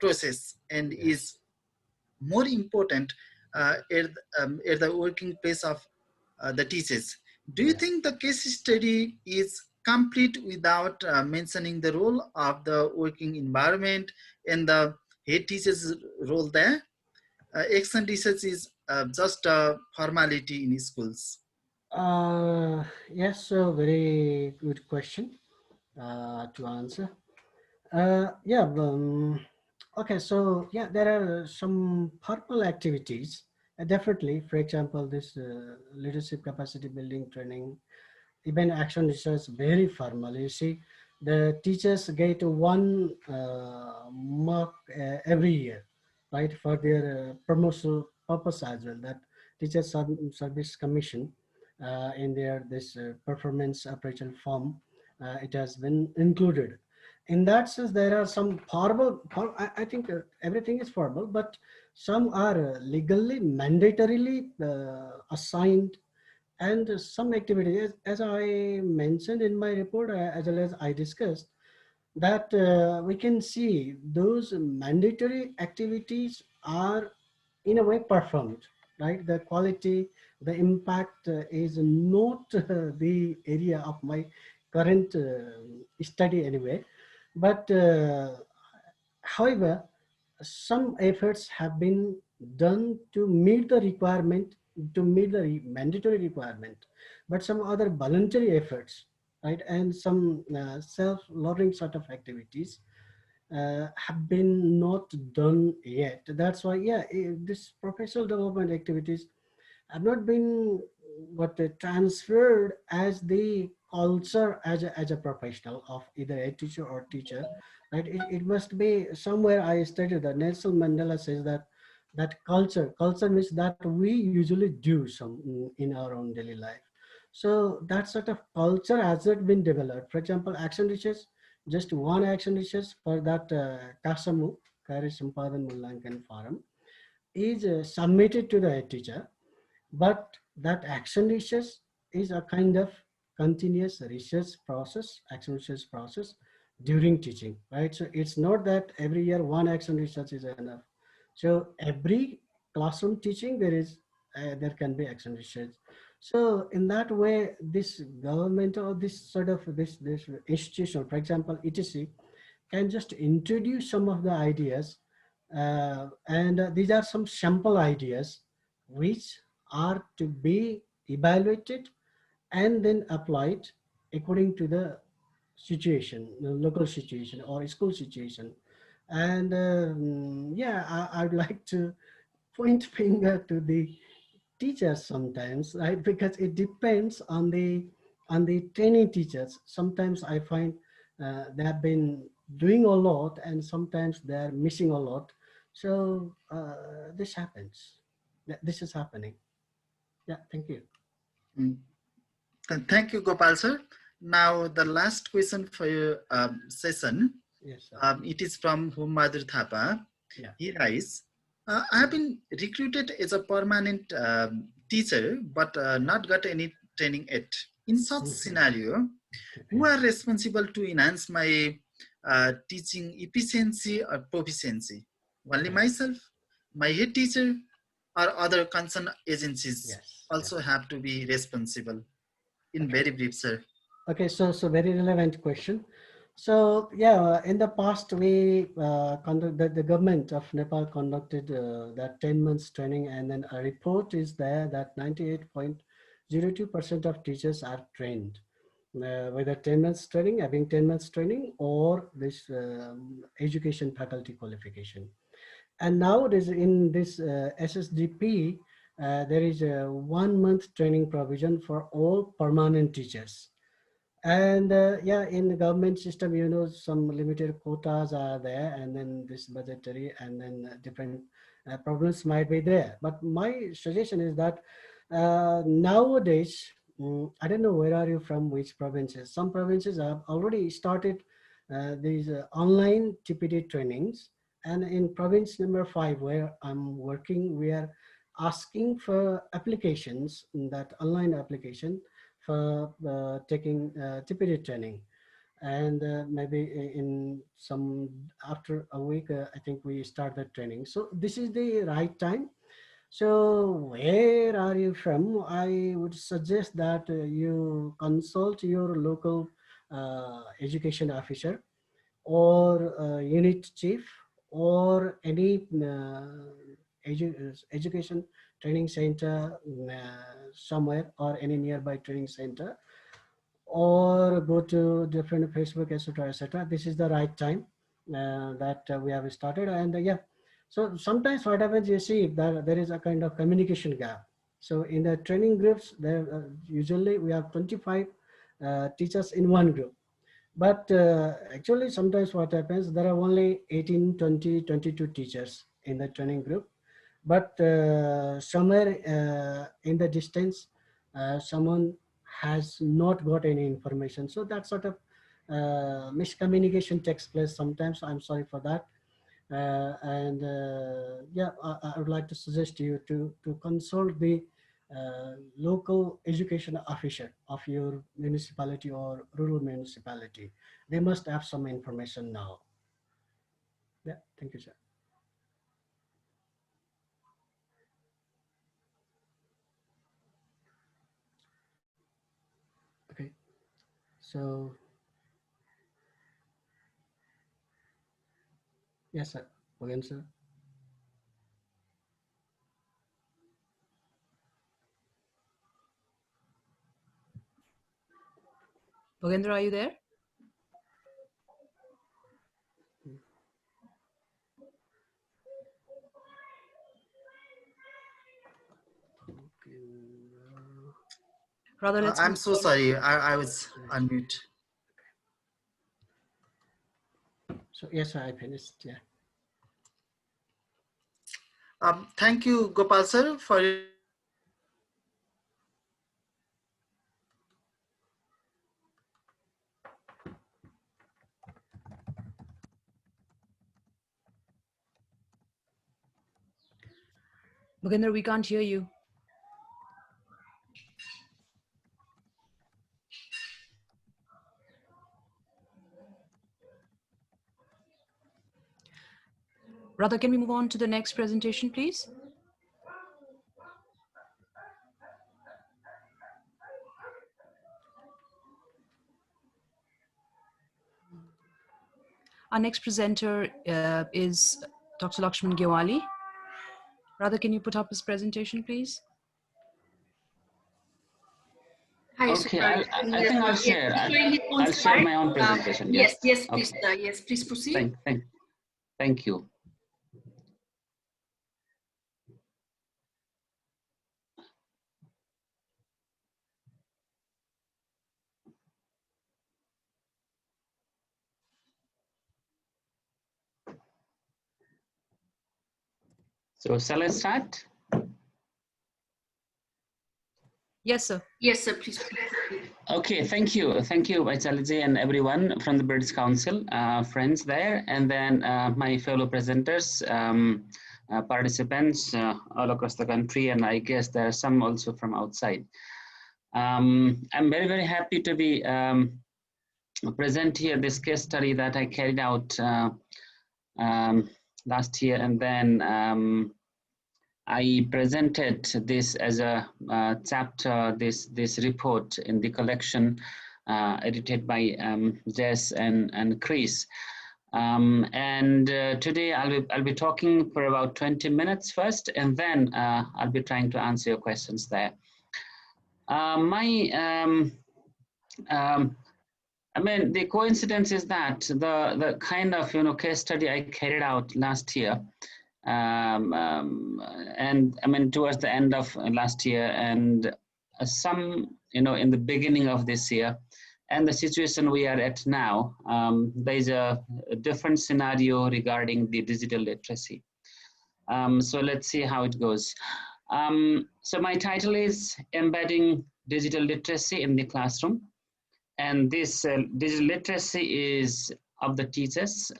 process and Yes. is more important at the working place of the teachers. Do you Yeah. think the case study is complete without mentioning the role of the working environment and the head teacher's role there? Extent research is just a formality in schools. Yes, so very good question to answer. Yeah, okay, so yeah, there are some purple activities. Definitely, for example, this leadership capacity building training, even action research, very formal. You see, the teachers get one mark every year, right, for their promotional purpose as well. That teachers service commission in their this performance appraisal form, it has been included. In that sense, there are some formal. I think everything is formal, but some are legally, mandatorily assigned, and some activities, as I mentioned in my report, as well as I discussed, that we can see those mandatory activities are in a way performed, right? The quality, the impact is not the area of my current study anyway. But however, some efforts have been done to meet the requirement, to meet the mandatory requirement, but some other voluntary efforts, right, and some self-learning sort of activities have been not done yet. That's why, yeah, this professional development activities have not been what transferred as the culture as a professional of either a teacher or teacher, right? It must be somewhere. I studied that Nelson Mandela says that culture means that we usually do some in our own daily life. So that sort of culture has not been developed. For example, action research, just one action research for that Kasamu Kari Sampadan Mullankan Forum is submitted to the head teacher, but that action research is a kind of continuous research process, action research process during teaching, right? So it's not that every year one action research is enough. So every classroom teaching there can be action research. So in that way, this government or this sort of this institution, for example, etc., can just introduce some of the ideas, and these are some sample ideas which are to be evaluated and then applied according to the situation, the local situation or school situation. And yeah, I'd like to point finger to the teachers sometimes, right? Because it depends on the training teachers. Sometimes I find they have been doing a lot, and sometimes they are missing a lot. So this happens. This is happening. Yeah, thank you. Mm. Thank you, Gopal sir. Now, the last question for your session. Yes, sir. It is from Humadur Thapa. Yeah. He writes, I have been recruited as a permanent teacher, but not got any training yet. In such scenario, who are responsible to enhance my teaching efficiency or proficiency? Only myself, my head teacher, or other concerned agencies Yes. also have to be responsible? In Okay. very brief, sir. Okay, so very relevant question. So yeah, in the past we the government of Nepal conducted that 10 months training, and then a report is there that 98.02% of teachers are trained, whether 10 months training, having 10 months training, or this education faculty qualification. And nowadays in this SSDP, there is a 1 month training provision for all permanent teachers. And yeah, in the government system, some limited quotas are there, and then this budgetary, and then different problems might be there. But my suggestion is that nowadays, I don't know where are you from, which provinces. Some provinces have already started these online TPD trainings, And in province number 5, where I'm working, we are asking for applications, that online application for taking TPD training. And maybe in some, after a week, I think we start the training. So this is the right time. So where are you from? I would suggest that you consult your local education officer or unit chief or any education training center somewhere, or any nearby training center, or go to different Facebook, etc., etc. This is the right time that we have started. And yeah, so sometimes what happens, you see that there is a kind of communication gap. So in the training groups, there usually we have 25 teachers in one group. But actually, sometimes what happens, there are only 18, 20, 22 teachers in the training group. But somewhere in the distance, someone has not got any information. So that sort of miscommunication takes place sometimes. I'm sorry for that. And yeah, I would like to suggest you to consult the local education officer of your municipality or rural municipality. They must have some information now. Yeah, thank you, sir. Okay, so yes, sir. Again, sir. Bhogendra, are you there? Rather, let's I'm move so on. sorry. I was on mute. So yes, sir, I finished. Yeah. Thank you, Gopal sir, for Bhogendra, we can't hear you. Radha, can we move on to the next presentation, please? Our next presenter is Dr. Laxman Gnawali. Radha, can you put up his presentation, please? Hi, Okay, I I think I'll share. I'll share my own presentation. Yes, Yes, yes, please, okay. yes, please proceed. Thank you. So shall I start? Yes, sir. Yes, sir, please proceed. Okay, thank you, Basyal and everyone from the British Council, friends there, and then my fellow presenters, participants all across the country, and I guess there are some also from outside. I'm very, very happy to be present here this case study that I carried out last year, and then I presented this as a chapter, this report in the collection edited by Jess and Chris. Today I'll be talking for about 20 minutes first, and then I'll be trying to answer your questions there. I mean, the coincidence is that the kind of case study I carried out last year, and I mean towards the end of last year, and some in the beginning of this year, and the situation we are at now, there is a different scenario regarding the digital literacy. So let's see how it goes. So my title is Embedding Digital Literacy in the Classroom. And this digital literacy is of the teachers,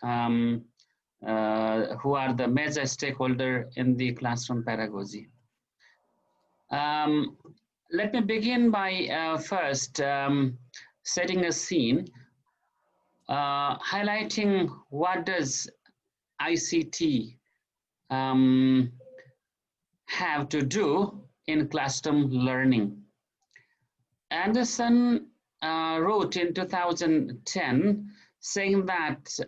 who are the major stakeholder in the classroom pedagogy. Let me begin by first setting a scene, highlighting what does ICT have to do in classroom learning. Anderson wrote in 2010 saying that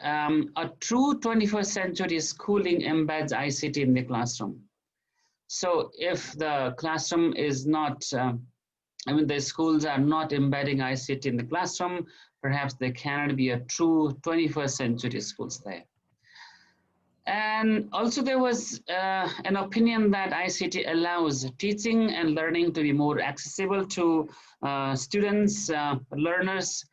a true 21st century schooling embeds ICT in the classroom. So if the classroom is not, the schools are not embedding ICT in the classroom, perhaps there cannot be a true 21st century schools there. And also there was an opinion that ICT allows teaching and learning to be more accessible to students, learners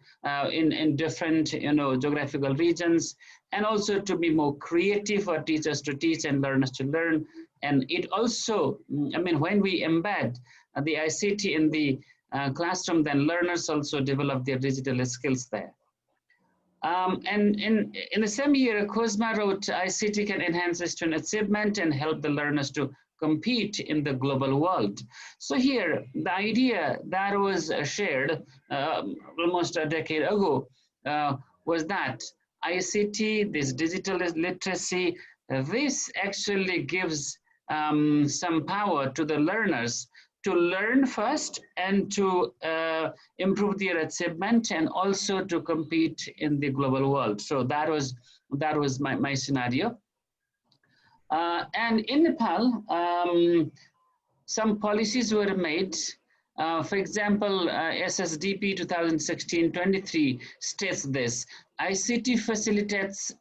in different geographical regions, and also to be more creative for teachers to teach and learners to learn. And it also, when we embed the ICT in the classroom, then learners also develop their digital skills there. And in the same year, Kozma wrote, ICT can enhance student achievement and help the learners to compete in the global world. So here, the idea that was shared almost a decade ago was that ICT, this digital literacy, this actually gives some power to the learners to learn first and to improve their achievement and also to compete in the global world. So that was my scenario. And in Nepal, some policies were made. For example, SSDP 2016-23 states this: ICT facilitates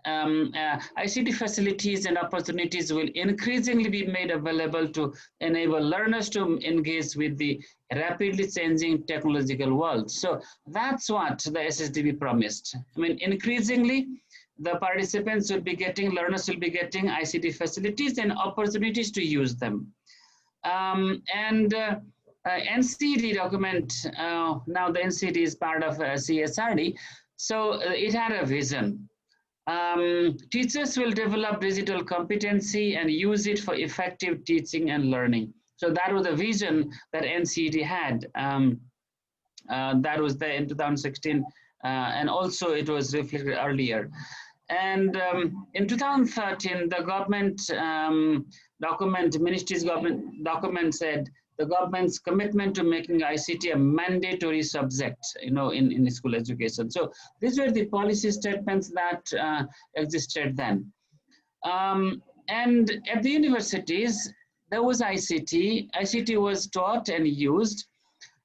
ICT facilities and opportunities will increasingly be made available to enable learners to engage with the rapidly changing technological world. So that's what the SSDP promised. Increasingly, the participants will be getting, learners will be getting ICT facilities and opportunities to use them. NCD document, now the NCD is part of CEHRD, so it had a vision. Teachers will develop digital competency and use it for effective teaching and learning. So that was the vision that NCD had. That was there in 2016, and also it was reflected earlier. And in 2013, the government ministry's government document said the government's commitment to making ICT a mandatory subject, in school education. So these were the policy statements that existed then. And at the universities, there was ICT. ICT was taught and used,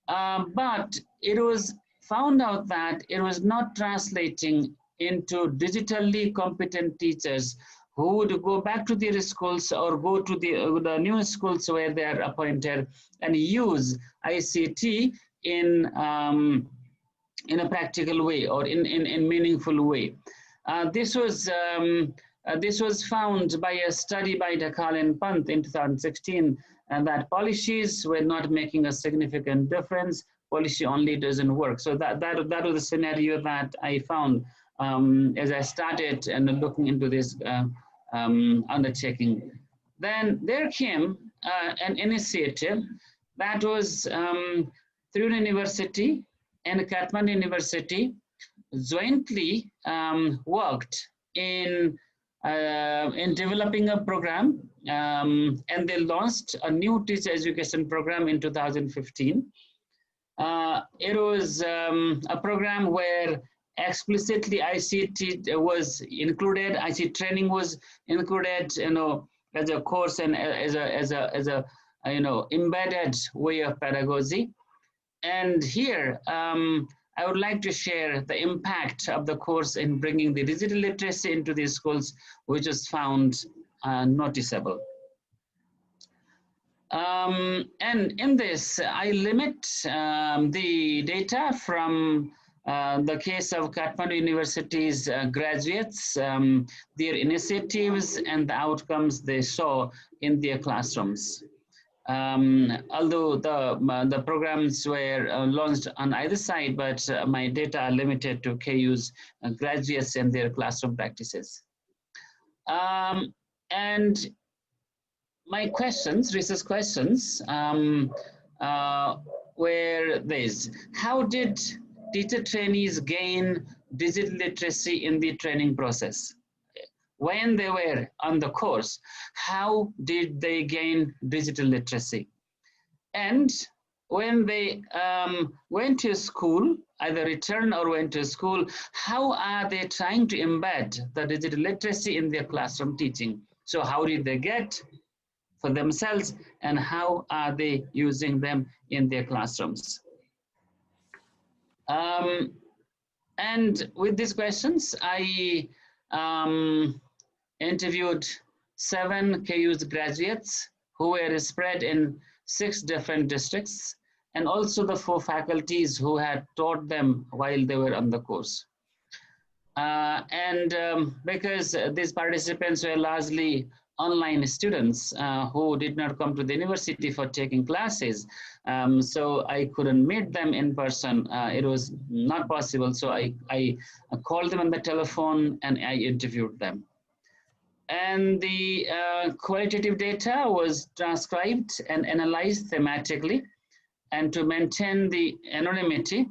but it was found out that it was not translating into digitally competent teachers who would go back to their schools or go to the new schools where they are appointed and use ICT in a practical way or in meaningful way. This was found by a study by Dakal and Pant in 2016, and that policies were not making a significant difference. Policy only doesn't work. So that was the scenario that I found as I started and looking into this undertaking. Then there came an initiative that was through the university and Kathmandu University jointly worked in developing a program, and they launched a new teacher education program in 2015. It was a program where explicitly ICT was included, ICT training was included, as a course and as a embedded way of pedagogy. And here, I would like to share the impact of the course in bringing the digital literacy into these schools, which is found noticeable. And in this, I limit the data from the case of Kathmandu University's graduates, their initiatives and the outcomes they saw in their classrooms. Although the programs were launched on either side, but my data are limited to KU's graduates and their classroom practices. And my questions, research questions, were this: how did teacher trainees gain digital literacy in the training process? When they were on the course, how did they gain digital literacy? And when they went to school, either returned or went to school, how are they trying to embed the digital literacy in their classroom teaching? So how did they get for themselves, and how are they using them in their classrooms? And with these questions, I interviewed 7 KU's graduates who were spread in 6 different districts, and also the 4 faculties who had taught them while they were on the course. Because these participants were largely online students who did not come to the university for taking classes, so I couldn't meet them in person. It was not possible, so I called them on the telephone and I interviewed them. And the qualitative data was transcribed and analyzed thematically. And to maintain the anonymity,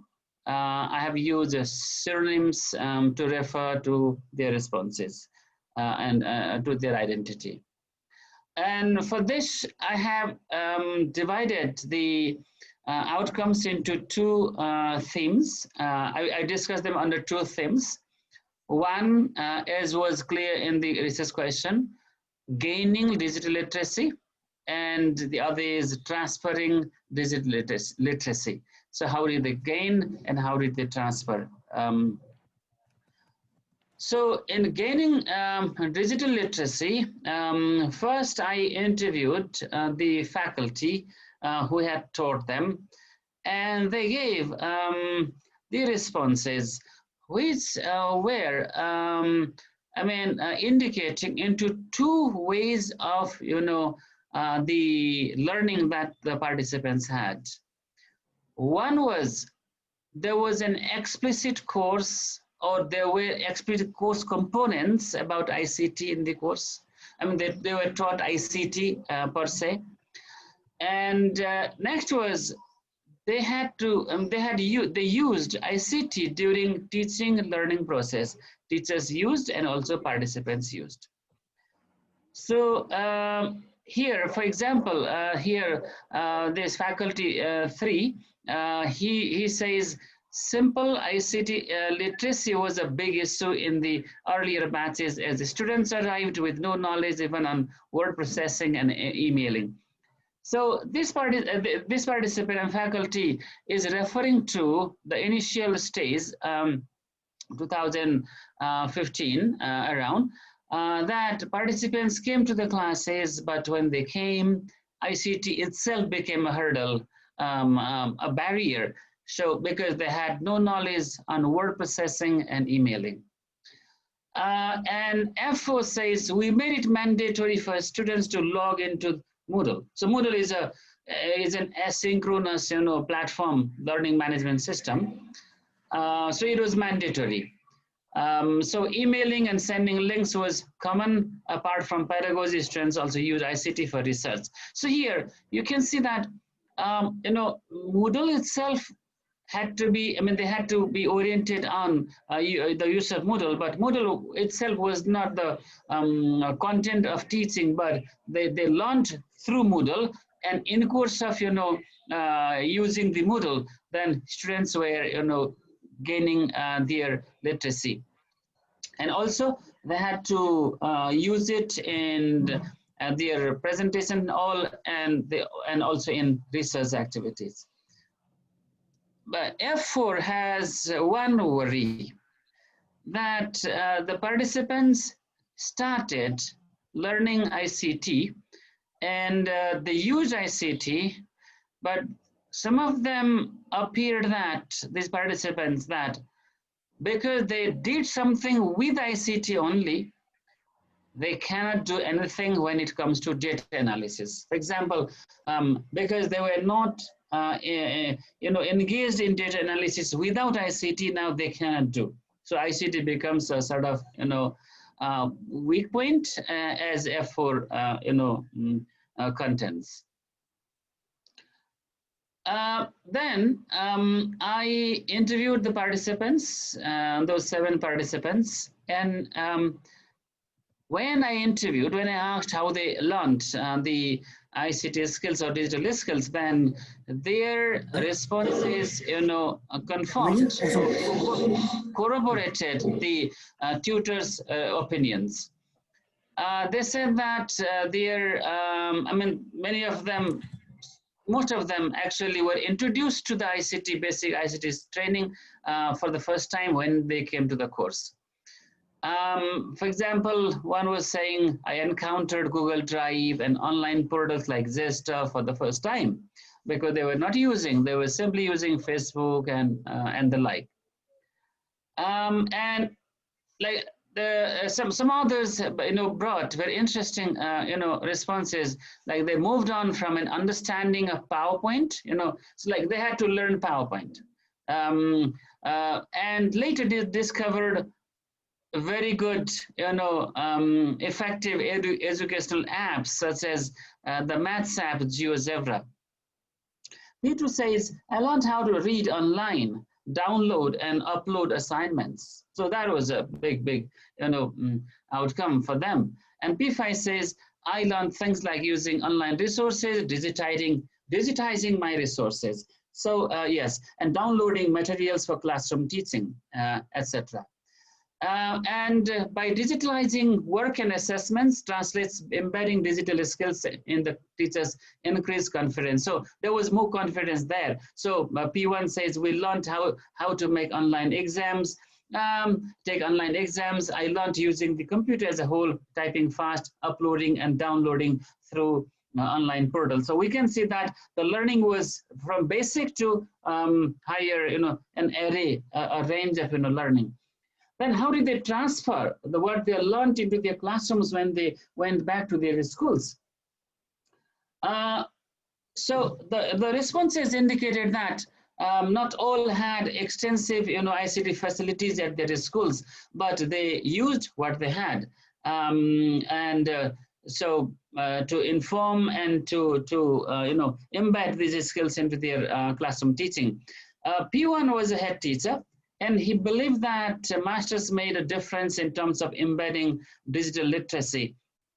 I have used pseudonyms to refer to their responses and to their identity. And for this, I have divided the outcomes into 2 themes. I discussed them under 2 themes. One, as was clear in the research question, gaining digital literacy, and the other is transferring digital literacy. So how did they gain and how did they transfer? So in gaining digital literacy, first I interviewed the faculty who had taught them, and they gave the responses which were indicating into 2 ways of the learning that the participants had. One was there was an explicit course, or there were explicit course components about ICT in the course. I mean, they were taught ICT per se. And next was they used ICT during teaching and learning process. Teachers used and also participants used. So here, for example, this faculty 3, he says simple ICT literacy was a big issue in the earlier batches as the students arrived with no knowledge even on word processing and emailing. So this participant and faculty is referring to the initial stage, 2015 around, that participants came to the classes, but when they came, ICT itself became a hurdle, a barrier. So because they had no knowledge on word processing and emailing. And F4 says, we made it mandatory for students to log into Moodle. So Moodle is an asynchronous, platform learning management system. So it was mandatory. So emailing and sending links was common. Apart from pedagogy, students also use ICT for research. So here you can see that Moodle itself had to be, they had to be oriented on the use of Moodle, but Moodle itself was not the content of teaching, but they learned through Moodle, and in course of, using the Moodle, then students were, gaining their literacy. And also they had to use it in their presentation and also in research activities. But F4 has one worry, that the participants started learning ICT and they use ICT, but some of them appeared that, these participants, that because they did something with ICT only, they cannot do anything when it comes to data analysis. For example, because they were not engaged in data analysis without ICT, now they cannot do. So ICT becomes a sort of, weak point as F4, contents. Then I interviewed the participants, those 7 participants, and when I asked how they learned the ICT skills or digital skills, then their responses, confirmed, corroborated the tutors' opinions. They said that most of them actually were introduced to the ICT, basic ICT training for the first time when they came to the course. For example, one was saying, I encountered Google Drive and online portals like Zesta for the first time because they were not using, they were simply using Facebook and the like. And like some others, brought very interesting, responses. Like they moved on from an understanding of PowerPoint, so like they had to learn PowerPoint, and later they discovered very good, effective educational apps such as the maths app GeoGebra. P2 says, I learned how to read online, download and upload assignments. So that was a big, outcome for them. And P5 says, I learned things like using online resources, digitizing my resources. So yes, and downloading materials for classroom teaching, etc. And by digitalizing work and assessments translates embedding digital skills in the teachers' increased confidence. So there was more confidence there. So P1 says we learned how to make online exams, take online exams. I learned using the computer as a whole, typing fast, uploading and downloading through online portal. So we can see that the learning was from basic to higher, an array, a range of learning. Then how did they transfer what they learned into their classrooms when they went back to their schools? So the responses indicated that not all had extensive ICT facilities at their schools, but they used what they had. So to inform and to embed these skills into their classroom teaching. P1 was a head teacher, and he believed that masters made a difference in terms of embedding digital literacy.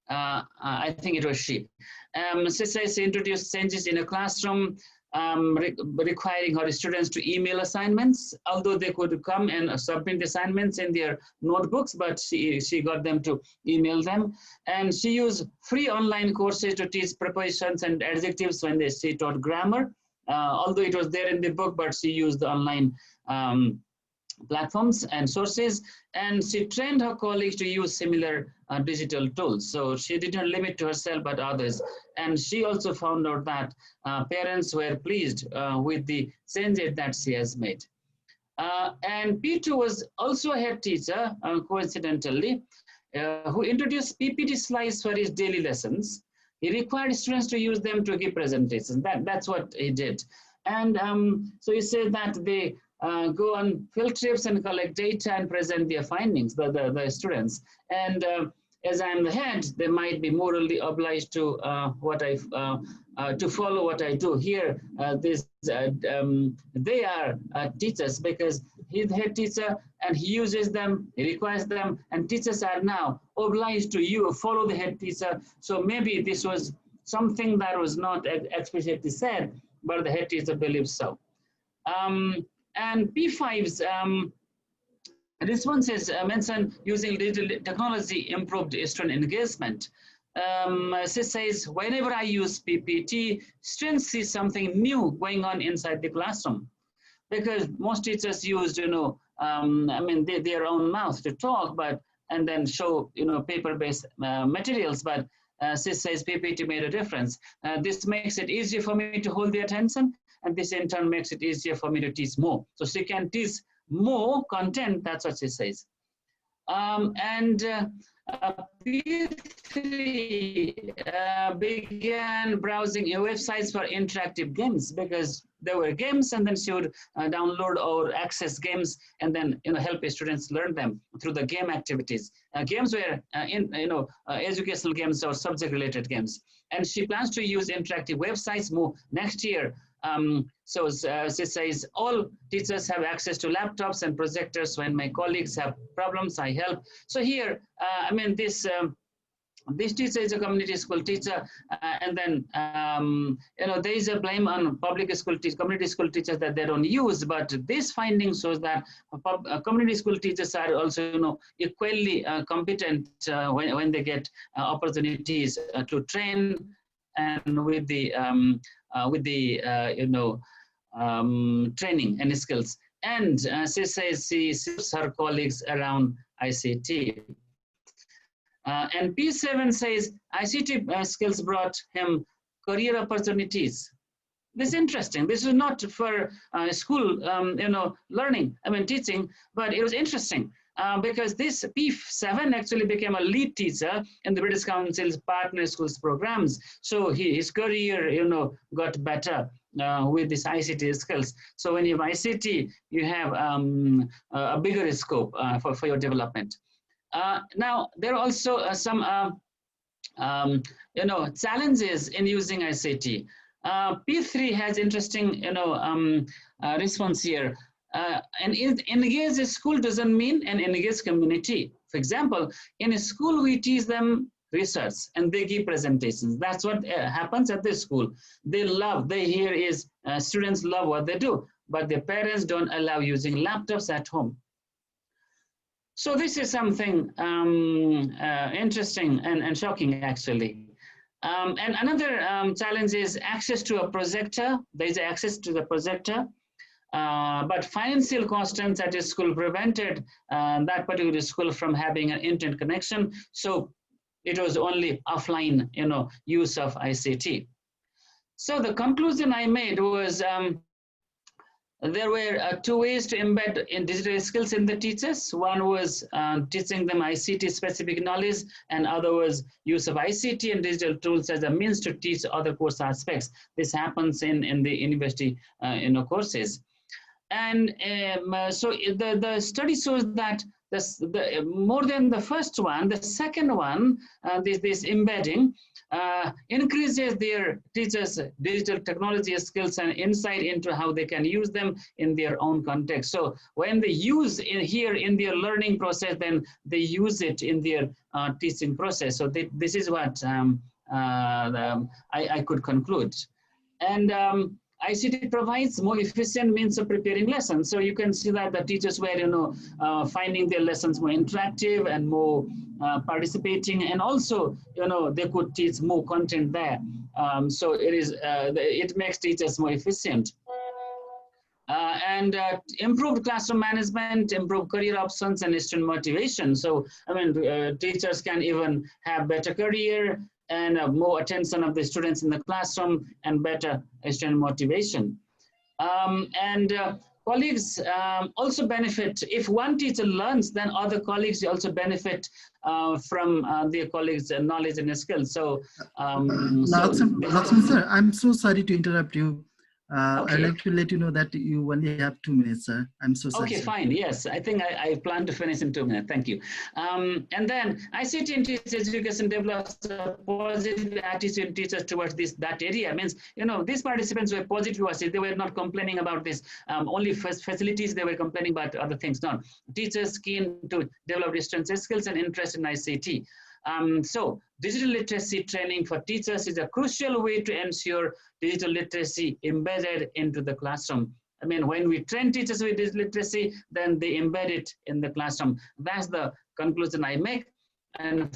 I think it was she. She says she introduced changes in a classroom, requiring her students to email assignments, although they could come and submit assignments in their notebooks, but she got them to email them. And she used free online courses to teach prepositions and adjectives when she taught grammar, although it was there in the book, but she used the online platforms and sources, and she trained her colleagues to use similar digital tools. So she didn't limit to herself, but others. And she also found out that parents were pleased with the changes that she has made. And P2 was also a head teacher, coincidentally, who introduced PPT slides for his daily lessons. He required students to use them to give presentations. That's what he did. And so he said that they go on field trips and collect data and present their findings, the students. And as I'm the head, they might be morally obliged to to follow what I do. Here, they are teachers because he's the head teacher and he uses them, he requires them, and teachers are now obliged to follow the head teacher. So maybe this was something that was not explicitly said, but the head teacher believes so. And P5's responses mentioned using digital technology improved student engagement. She says, whenever I use PPT, students see something new going on inside the classroom. Because most teachers used, their own mouth to talk, and then show, paper-based materials. But she says PPT made a difference. This makes it easier for me to hold their attention, and this in turn makes it easier for me to teach more. So she can teach more content, that's what she says. P3 began browsing websites for interactive games, because there were games, and then she would download or access games, and then help students learn them through the game activities. Games were educational games or subject-related games, and she plans to use interactive websites more next year. So she says, all teachers have access to laptops and projectors. When my colleagues have problems, I help. So here, I mean, this teacher is a community school teacher, and then there is a blame on public school community school teachers that they don't use. But this finding shows that community school teachers are also equally competent when they get opportunities to train, and with the training and skills. And she says she shifts her colleagues around ICT. And P7 says ICT skills brought him career opportunities. This is interesting. This is not for school, learning, teaching, but it was interesting. Because this P7 actually became a lead teacher in the British Council's partner schools programs. So his career, got better with this ICT skills. So when you have ICT, you have a bigger scope for your development. Now, there are also some, challenges in using ICT. P3 has interesting, response here. An engaged school doesn't mean an engaged community. For example, in a school, we teach them research and they give presentations. That's what happens at the school. They hear is students love what they do, but their parents don't allow using laptops at home. So this is something interesting and shocking, actually. And another challenge is access to a projector. There is access to the projector. But financial constraints at a school prevented that particular school from having an internet connection. So it was only offline, use of ICT. So the conclusion I made was there were two ways to embed in digital skills in the teachers. One was teaching them ICT specific knowledge, and other was use of ICT and digital tools as a means to teach other course aspects. This happens in the university courses. And so the study shows that more than the first one, the second one, this embedding, increases their teachers' digital technology skills and insight into how they can use them in their own context. So when they use here in their learning process, then they use it in their teaching process. So this is what I could conclude. And ICT provides more efficient means of preparing lessons. So you can see that the teachers were, finding their lessons more interactive and more participating, and also, they could teach more content there. So it makes teachers more efficient. And improved classroom management, improved career options, and student motivation. So, teachers can even have better career and more attention of the students in the classroom and better student motivation. Colleagues also benefit. If one teacher learns, then other colleagues also benefit from their colleagues' knowledge and skills. So, Laxman sir, I'm so sorry to interrupt you. Okay. I'd like to let you know that you only have 2 minutes, sir. I'm so sorry. Okay, fine. Yes, I think I plan to finish in 2 minutes. Thank you. And then ICT in teacher education develops a positive attitude in teachers towards that area. Means, these participants were positive. They were not complaining about this. Only facilities they were complaining about other things. No, teachers keen to develop students' skills and interest in ICT. So digital literacy training for teachers is a crucial way to ensure digital literacy embedded into the classroom. When we train teachers with digital literacy, then they embed it in the classroom. That's the conclusion I make. And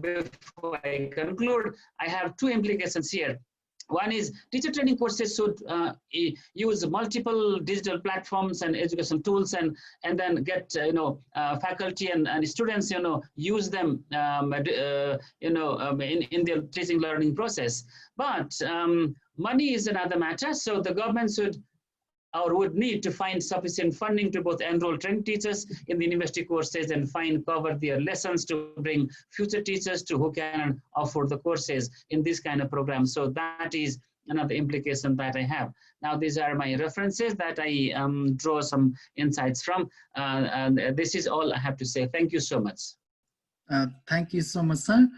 before I conclude, I have 2 implications here. One is teacher training courses should use multiple digital platforms and educational tools, and then get faculty and students use them in their teaching learning process. But money is another matter. So the government should or would need to find sufficient funding to both enroll trained teachers in the university courses and cover their lessons to bring future teachers to who can offer the courses in this kind of program. So that is another implication that I have. Now, these are my references that I draw some insights from. And this is all I have to say. Thank you so much. Thank you so much, sir,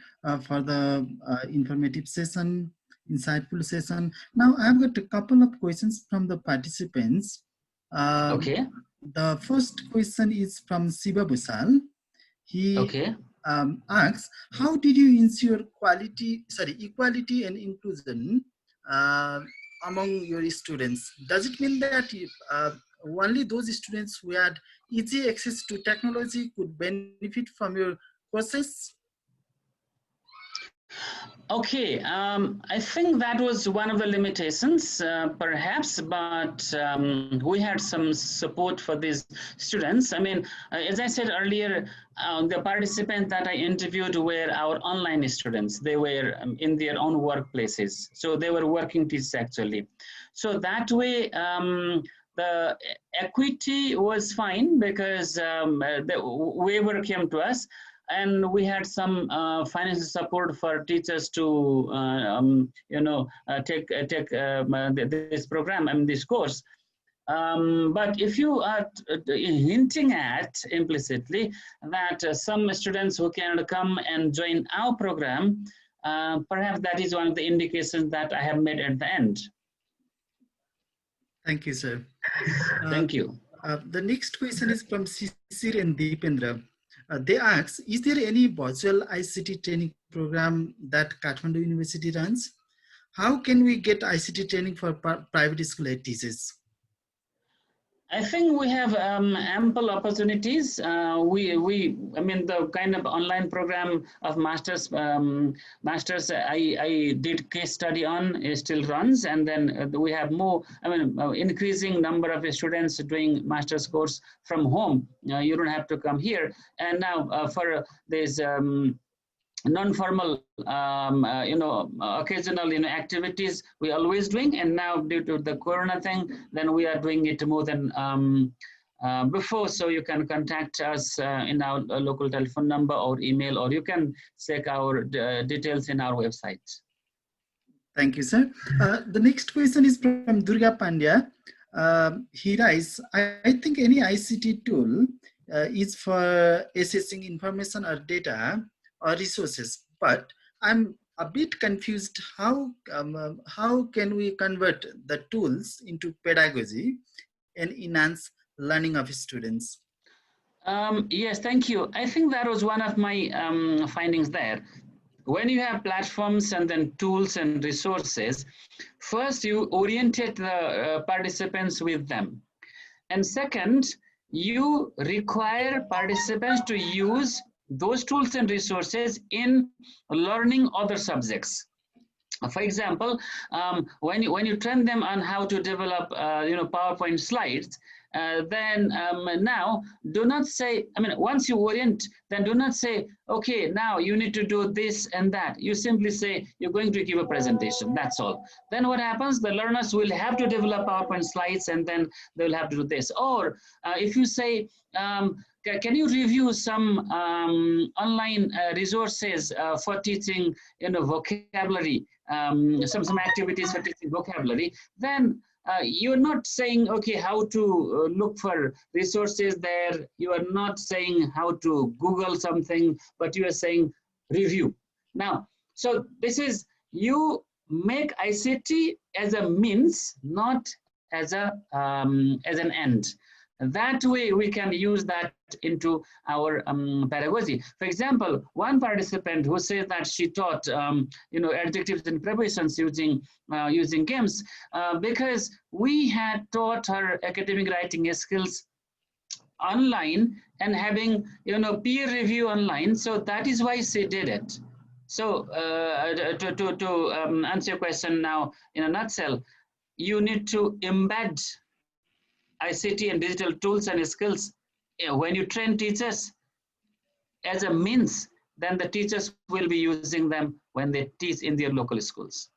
for the informative session, insightful session. Now, I've got a couple of questions from the participants. Okay. The first question is from Basyal. He asks, how did you ensure equality and inclusion among your students? Does it mean that only those students who had easy access to technology could benefit from your courses? Okay, I think that was one of the limitations, perhaps, but we had some support for these students. I mean, as I said earlier, the participants that I interviewed were our online students. They were in their own workplaces. So they were working teachers actually. So that way, the equity was fine because the waiver came to us. And we had some financial support for teachers to, take this program and this course. But if you are hinting at implicitly that some students who can come and join our program, perhaps that is one of the indications that I have made at the end. Thank you, sir. Thank you. The next question is from Sisir and Deependra. They ask, is there any Basyal ICT training program that Kathmandu University runs? How can we get ICT training for private school head teachers? I think we have ample opportunities. I mean, the kind of online program of masters I did case study on, it still runs, and then we have more, increasing number of students doing master's course from home. You don't have to come here. And now for this non-formal, occasional, activities we always doing, and now due to the Corona thing, then we are doing it more than before. So you can contact us in our local telephone number or email, or you can check our details in our website. Thank you, sir. The next question is from Durga Pandya. He writes, I think any ICT tool is for assessing information or data or resources, but I'm a bit confused. How can we convert the tools into pedagogy and enhance learning of students? Yes, thank you. I think that was one of my findings there. When you have platforms and then tools and resources, first you orientate the participants with them. And second, you require participants to use those tools and resources in learning other subjects. For example, when you train them on how to develop, PowerPoint slides, then now do not say, once you orient, then do not say, okay, now you need to do this and that. You simply say, you're going to give a presentation, that's all. Then what happens? The learners will have to develop PowerPoint slides, and then they'll have to do this. Or if you say, can you review some online resources for teaching, vocabulary, some activities for teaching vocabulary, then you're not saying, okay, how to look for resources there. You are not saying how to Google something, but you are saying review. Now, so this is, you make ICT as a means, not as an end. That way we can use that into our pedagogy. For example, one participant who said that she taught adjectives and prepositions using games because we had taught her academic writing skills online and having peer review online. So that is why she did it. So to answer your question now in a nutshell, you need to embed ICT and digital tools and skills when you train teachers as a means, then the teachers will be using them when they teach in their local schools.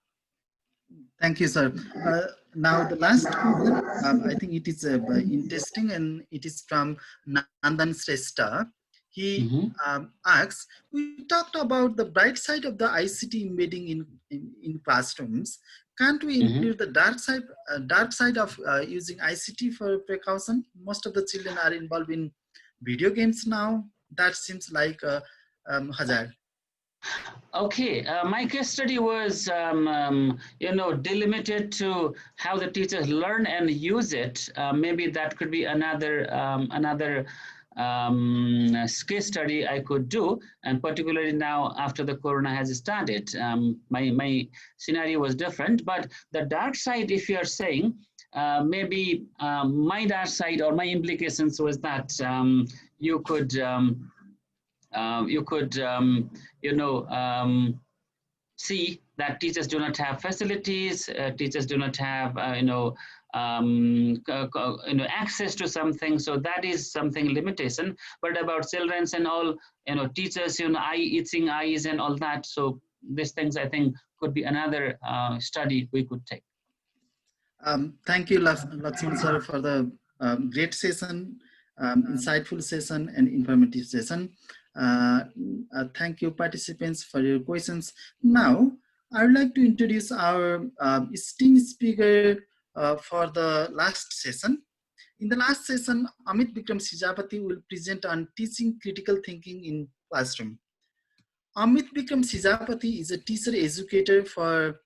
Thank you, sir. Now the last question, I think it is interesting, and it is from Nandan Srestha. He Mhm. asks, we talked about the bright side of the ICT embedding in classrooms. Can't we Mhm. include the dark side of using ICT for precaution? Most of the children are involved in video games now. That seems like a hazard. Okay, my case study was, delimited to how the teachers learn and use it. Maybe that could be another case study I could do, and particularly now after the corona has started. My scenario was different, but the dark side, if you are saying, maybe my dark side or my implications was that you could. You could, see that teachers do not have facilities, teachers do not have, access to something. So that is something limitation. But about children's and all, teachers, eye itching eyes and all that. So these things I think could be another study we could take. Thank you, Laxman sir, for the great session, insightful session, and informative session. Thank you, participants, for your questions. Now, I would like to introduce our esteemed speaker for the last session. In the last session, Amit Sijapati will present on teaching critical thinking in classroom. Amit Sijapati is a teacher educator for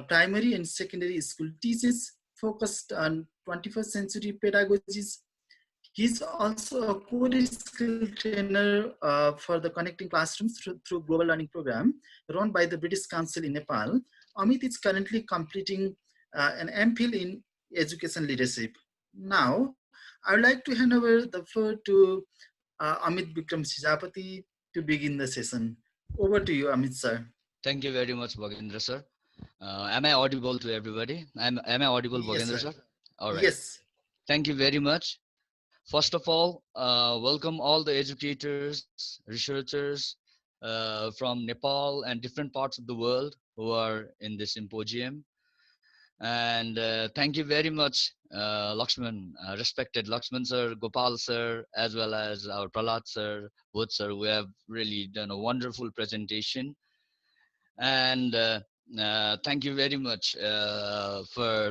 primary and secondary school teachers focused on 21st century pedagogies. He's also a core skill trainer for the Connecting Classrooms through Global Learning Program run by the British Council in Nepal. Amit is currently completing an MPhil in education leadership. Now, I would like to hand over the floor to Amit Sijapati to begin the session. Over to you, Amit sir. Thank you very much, Bhogendra sir. Am I audible to everybody? Am I audible, Yes, Bhogendra sir. sir? All right. Yes. Thank you very much. First of all, welcome all the educators, researchers from Nepal and different parts of the world who are in this symposium. And thank you very much, Laxman, respected Laxman sir, Gopal sir, as well as our Prahlad sir, both sir, who have really done a wonderful presentation. And thank you very much for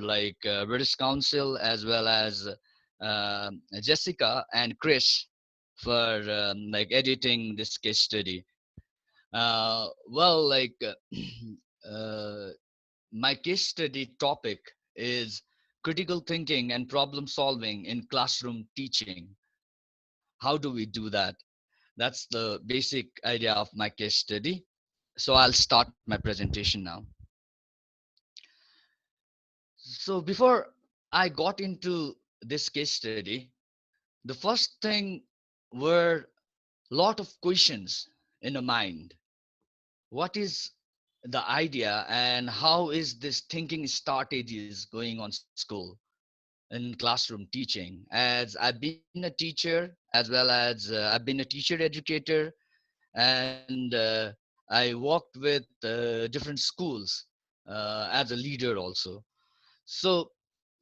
British Council, as well as Jessica and Chris for editing this case study. Well, my case study topic is critical thinking and problem solving in classroom teaching. How do we do that? That's the basic idea of my case study. So I'll start my presentation now. So before I got into this case study, the first thing were a lot of questions in the mind. What is the idea and how is this thinking strategies going on school in classroom teaching? As I've been a teacher, as well as I've been a teacher educator, and I worked with different schools as a leader also. So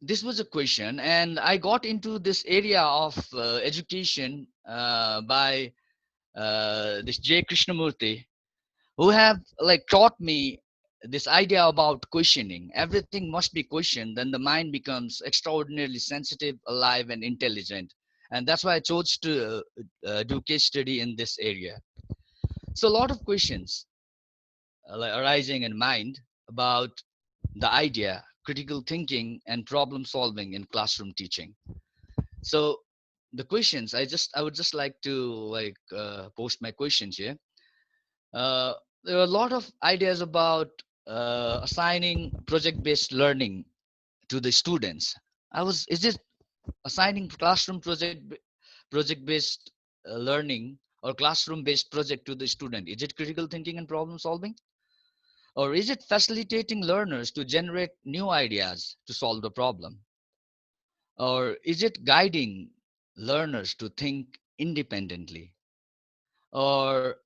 this was a question, and I got into this area of education by this J Krishnamurti, who have taught me this idea about questioning. Everything must be questioned, then the mind becomes extraordinarily sensitive, alive, and intelligent. And that's why I chose to do case study in this area. So a lot of questions arising in mind about the idea, critical thinking, and problem solving in classroom teaching. So the questions, I would just like to post my questions here. Uh, there are a lot of ideas about assigning project-based learning to the students. Is it assigning project-based learning or classroom-based project to the student? Is it critical thinking and problem solving? Or is it facilitating learners to generate new ideas to solve the problem? Or is it guiding learners to think independently? Or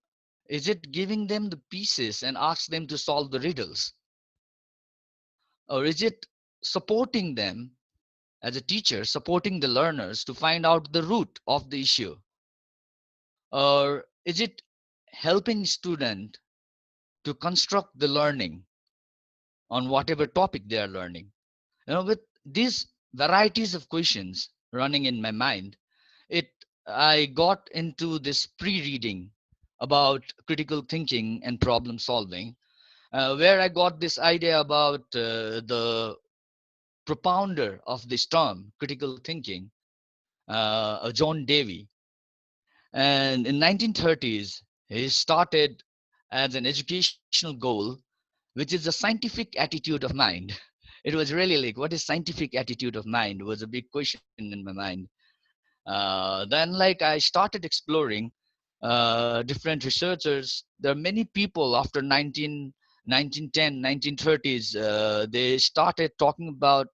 is it giving them the pieces and ask them to solve the riddles? Or is it supporting them as a teacher, supporting the learners to find out the root of the issue? Or is it helping student to construct the learning on whatever topic they are learning? With these varieties of questions running in my mind, I got into this pre-reading about critical thinking and problem solving, where I got this idea about the propounder of this term, critical thinking, John Dewey. And in 1930s, he started as an educational goal, which is a scientific attitude of mind. It was really like, what is scientific attitude of mind was a big question in my mind. Then like I started exploring different researchers. There are many people after 1910, 1930s, they started talking about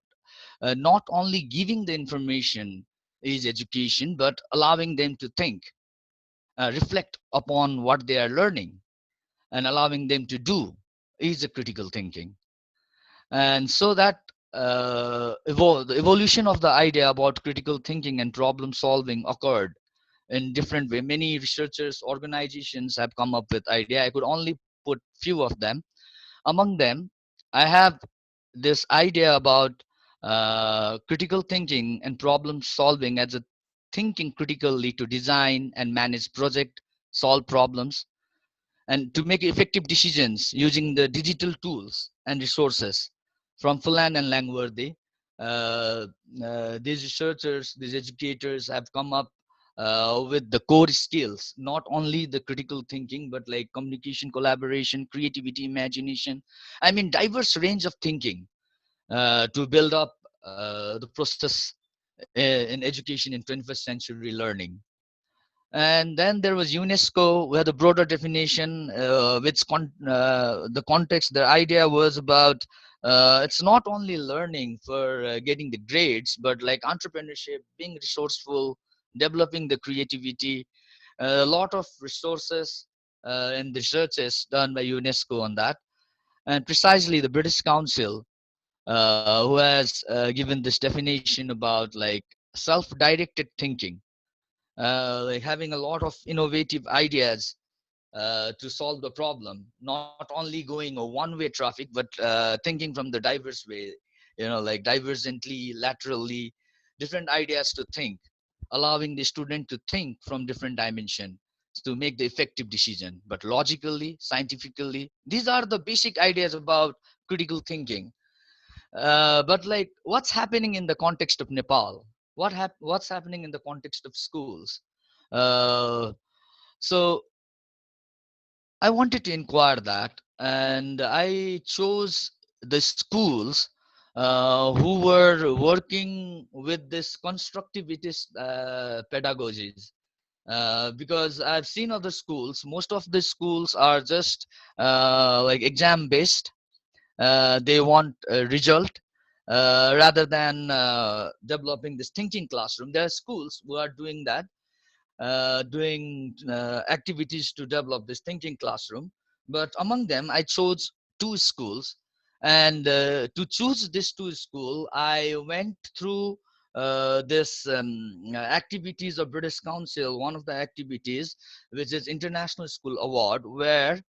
not only giving the information is education, but allowing them to think, reflect upon what they are learning, and allowing them to do is a critical thinking. And so that the evolution of the idea about critical thinking and problem solving occurred in different way. Many researchers, organizations have come up with idea. I could only put few of them. Among them, I have this idea about critical thinking and problem solving as a thinking critically to design and manage project, solve problems, and to make effective decisions using the digital tools and resources. From Fulan and Langworthy, these researchers, these educators have come up with the core skills, not only the critical thinking, but like communication, collaboration, creativity, imagination. I mean, diverse range of thinking to build up the process in education in 21st century learning. And then there was UNESCO, where the broader definition, the context, the idea was about it's not only learning for getting the grades, but like entrepreneurship, being resourceful, developing the creativity, a lot of resources and researches done by UNESCO on that. And precisely the British Council, who has given this definition about like self-directed thinking, like having a lot of innovative ideas to solve the problem, not only going a one-way traffic, but thinking from the diverse way, like divergently, laterally, different ideas to think, allowing the student to think from different dimension to make the effective decision, but logically, scientifically. These are the basic ideas about critical thinking. But like, what's happening in the context of Nepal? What's happening in the context of schools? Uh, so I wanted to inquire that, and I chose the schools who were working with this constructivist pedagogies. Because I've seen other schools, most of the schools are just like exam based. They want a result rather than developing this thinking classroom. There are schools who are doing that, doing activities to develop this thinking classroom. But among them, I chose two schools. And to choose these two schools, I went through this activities of British Council, one of the activities, which is International School Award, where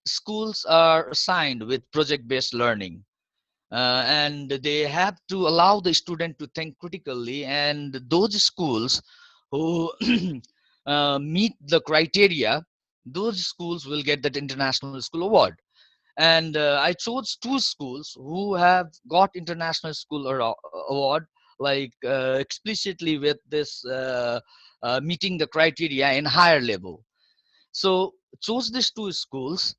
schools are assigned with project-based learning. And they have to allow the student to think critically, and those schools who meet the criteria, those schools will get that International School Award. And I chose two schools who have got International School Award, like explicitly with this meeting the criteria in higher level. So chose these two schools.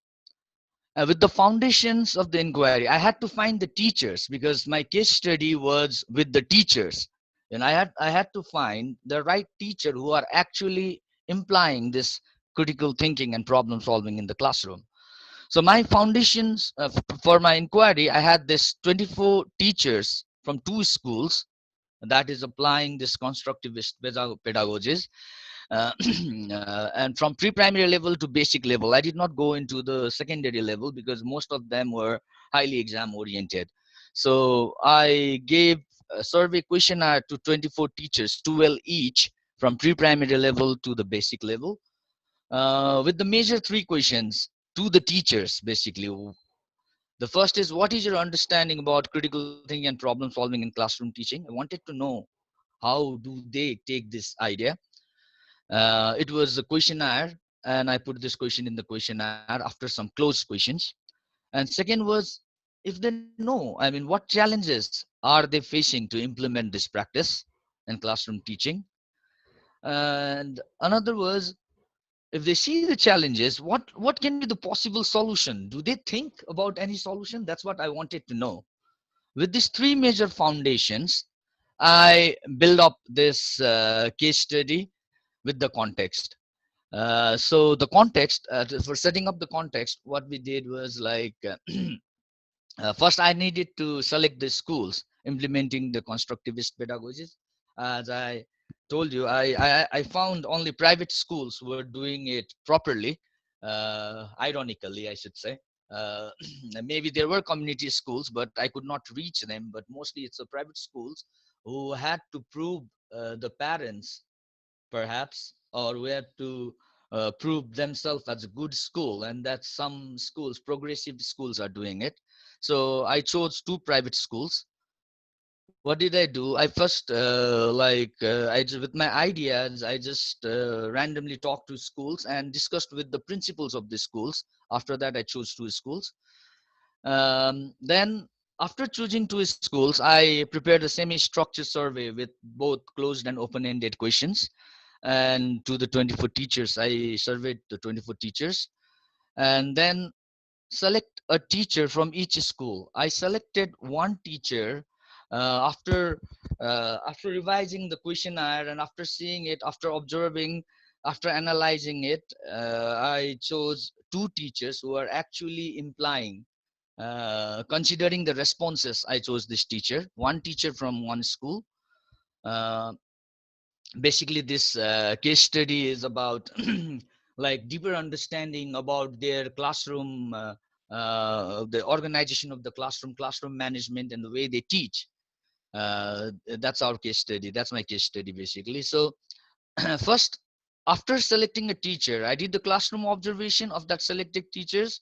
With the foundations of the inquiry, I had to find the teachers, because my case study was with the teachers, and I had to find the right teacher who are actually implying this critical thinking and problem solving in the classroom. So my foundations for my inquiry, I had this 24 teachers from two schools that is applying this constructivist pedagogies. And from pre-primary level to basic level. I did not go into the secondary level because most of them were highly exam oriented. So I gave a survey questionnaire to 24 teachers, 12 each, from pre-primary level to the basic level, with the major three questions to the teachers. Basically, the first is, what is your understanding about critical thinking and problem solving in classroom teaching? I wanted to know how do they take this idea. It was a questionnaire, and I put this question in the questionnaire after some closed questions. And second was, if they know, I mean, what challenges are they facing to implement this practice in classroom teaching? And another was, if they see the challenges, what can be the possible solution? Do they think about any solution? That's what I wanted to know. With these three major foundations, I build up this case study with the context. So the context, for setting up the context, what we did was like, first I needed to select the schools implementing the constructivist pedagogies. As I told you, I found only private schools were doing it properly. Ironically, I should say. Uh, Maybe there were community schools, but I could not reach them. But mostly it's the private schools who had to prove the parents, perhaps, or who had to prove themselves as a good school, and that some schools, progressive schools, are doing it. So I chose two private schools. What did I do? I first, with my ideas, I just randomly talked to schools and discussed with the principals of the schools. After that, I chose two schools. Then, after choosing two schools, I prepared a semi-structured survey with both closed and open-ended questions. And to the 24 teachers, I surveyed the 24 teachers. And then select a teacher from each school. I selected one teacher after revising the questionnaire and after seeing it, after observing, after analyzing it. I chose two teachers who are actually implying. Considering the responses, I chose this teacher. One teacher from one school. Uh, Basically, this case study is about like deeper understanding about their classroom, the organization of the classroom management, and the way they teach. That's our case study. That's my case study, basically. So first, after selecting a teacher, I did the classroom observation of that selected teachers,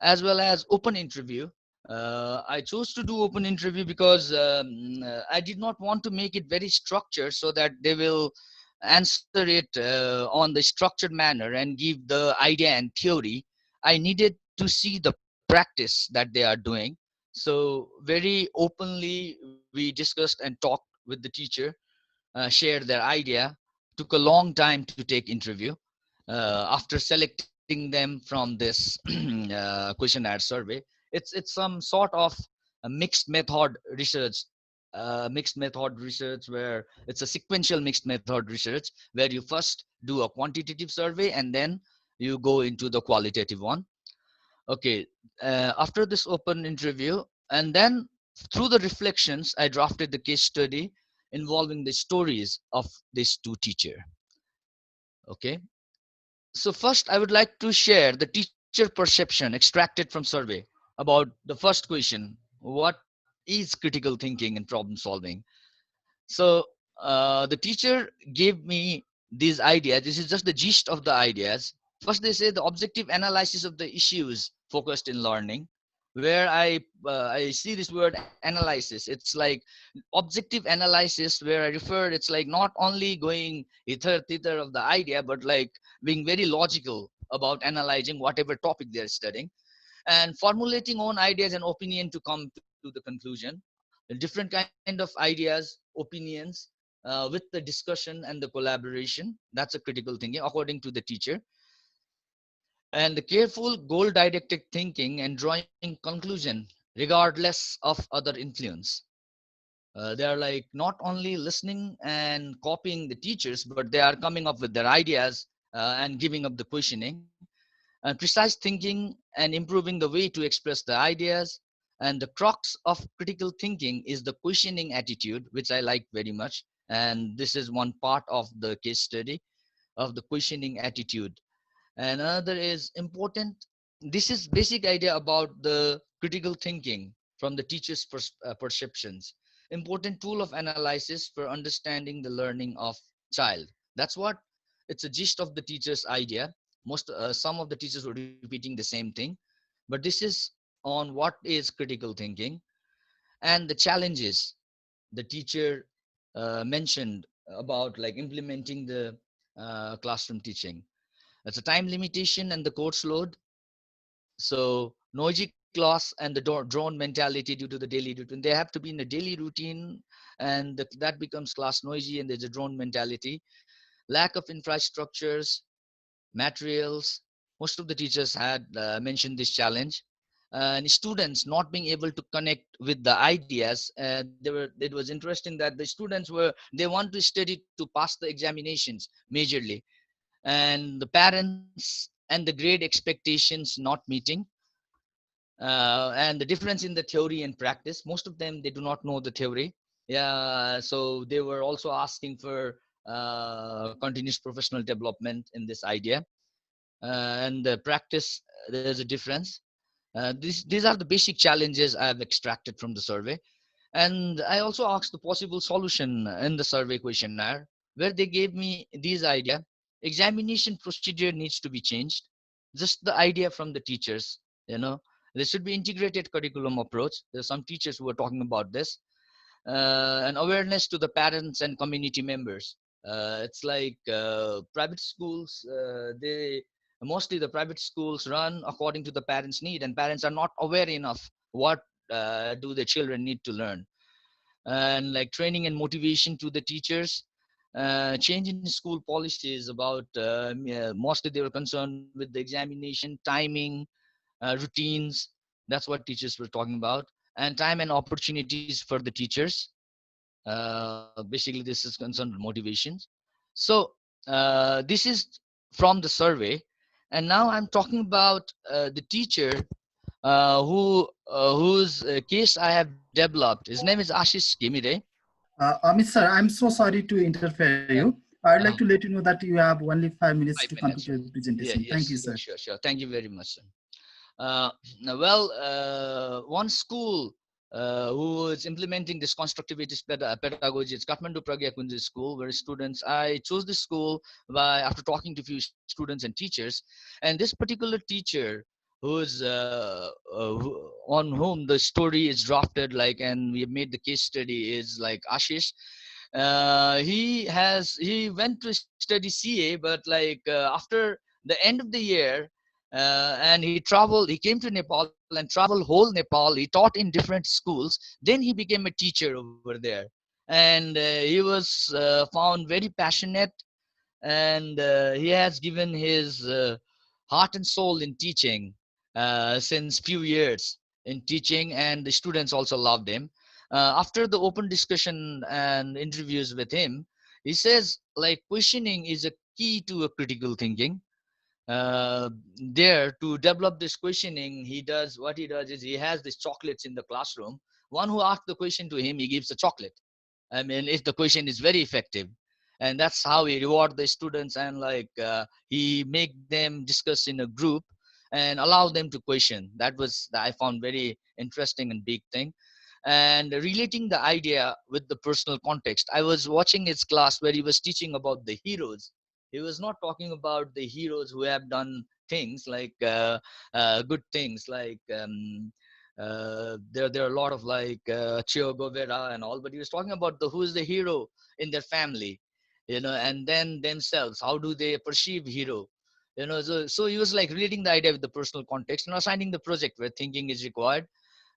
as well as open interview. I chose to do open interview because I did not want to make it very structured so that they will answer it on the structured manner and give the idea and theory. I needed to see the practice that they are doing. So very openly we discussed and talked with the teacher, shared their idea. Took a long time to take interview. After selecting them from this questionnaire survey, it's some sort of a mixed method research, where it's a sequential mixed method research, where you first do a quantitative survey and then you go into the qualitative one. Okay, after this open interview, and then through the reflections, I drafted the case study involving the stories of these two teacher. Okay, so first I would like to share the teacher perception extracted from survey about the first question: what is critical thinking and problem solving? So the teacher gave me these ideas. This is just the gist of the ideas. First, they say the objective analysis of the issues focused in learning, where I see this word analysis. It's like objective analysis, where I refer. It's like not only going hither thither of the idea, but like being very logical about analyzing whatever topic they're studying, and formulating own ideas and opinion to come to the conclusion. Different kind of ideas, opinions, with the discussion and the collaboration. That's a critical thinking according to the teacher. And the careful goal directed thinking and drawing conclusion regardless of other influence. They are like not only listening and copying the teachers, but they are coming up with their ideas and giving up the questioning. And precise thinking and improving the way to express the ideas. And the crux of critical thinking is the questioning attitude, which I like very much. And this is one part of the case study of the questioning attitude. And another is important. This is basic idea about the critical thinking. from the teacher's perceptions. Important tool of analysis for understanding the learning of child. That's what it's a gist of the teacher's idea. Some of the teachers were repeating the same thing, but this is on what is critical thinking and the challenges the teacher mentioned about like implementing the classroom teaching. It's a time limitation and the course load. So noisy class and the drone mentality due to the daily routine. They have to be in a daily routine, and that becomes class noisy, and there's a drone mentality. Lack of infrastructures, materials. Most of the teachers had mentioned this challenge. And students not being able to connect with the ideas. It was interesting that the students they want to study to pass the examinations majorly, and the parents and the grade expectations not meeting, and the difference in the theory and practice. Most of them, they do not know the theory. Yeah, so they were also asking for continuous professional development in this idea. And the practice, there's a difference. These are the basic challenges I have extracted from the survey. And I also asked the possible solution in the survey questionnaire, where they gave me these idea. Examination procedure needs to be changed. Just the idea from the teachers, there should be integrated curriculum approach. There's some teachers who are talking about this. And awareness to the parents and community members. It's like private schools, they mostly the private schools run according to the parents' need, and parents are not aware enough what do the children need to learn. And like training and motivation to the teachers, change in school policies about mostly they were concerned with the examination timing, routines. That's what teachers were talking about. And time and opportunities for the teachers. Basically this is concerned with motivations. So this is from the survey. And now I'm talking about the teacher whose case I have developed. His name is Ashish Gimire. Amit sir, I'm so sorry to interfere you. I'd like to let you know that you have only 5 minutes 5 to minutes. complete your presentation. Yeah, Thank you, yes, sir. sure. Thank you very much, sir. Well, one school who is implementing this constructivist pedagogy, it's Kathmandu Pragya Kunja School, where students, I chose this school after talking to a few students and teachers. And this particular teacher who's on whom the story is drafted, like, and we have made the case study, is like Ashish. He went to study CA, but like after the end of the year, and he came to Nepal and traveled whole Nepal. He taught in different schools. Then he became a teacher over there. And he was found very passionate, and he has given his heart and soul in teaching since few years in teaching, and the students also loved him. After the open discussion and interviews with him, he says like questioning is a key to a critical thinking. There, to develop this questioning, what he does is he has these chocolates in the classroom. One who asks the question to him, he gives a chocolate. I mean, if the question is very effective, and that's how he reward the students, and like he make them discuss in a group and allow them to question. That was, I found, very interesting and big thing. And relating the idea with the personal context, I was watching his class where he was teaching about the heroes. He was not talking about the heroes who have done things like good things, like there are a lot of like Che Guevara and all, but he was talking about who is the hero in their family, and then themselves, how do they perceive hero, so he was like relating the idea with the personal context and assigning the project where thinking is required.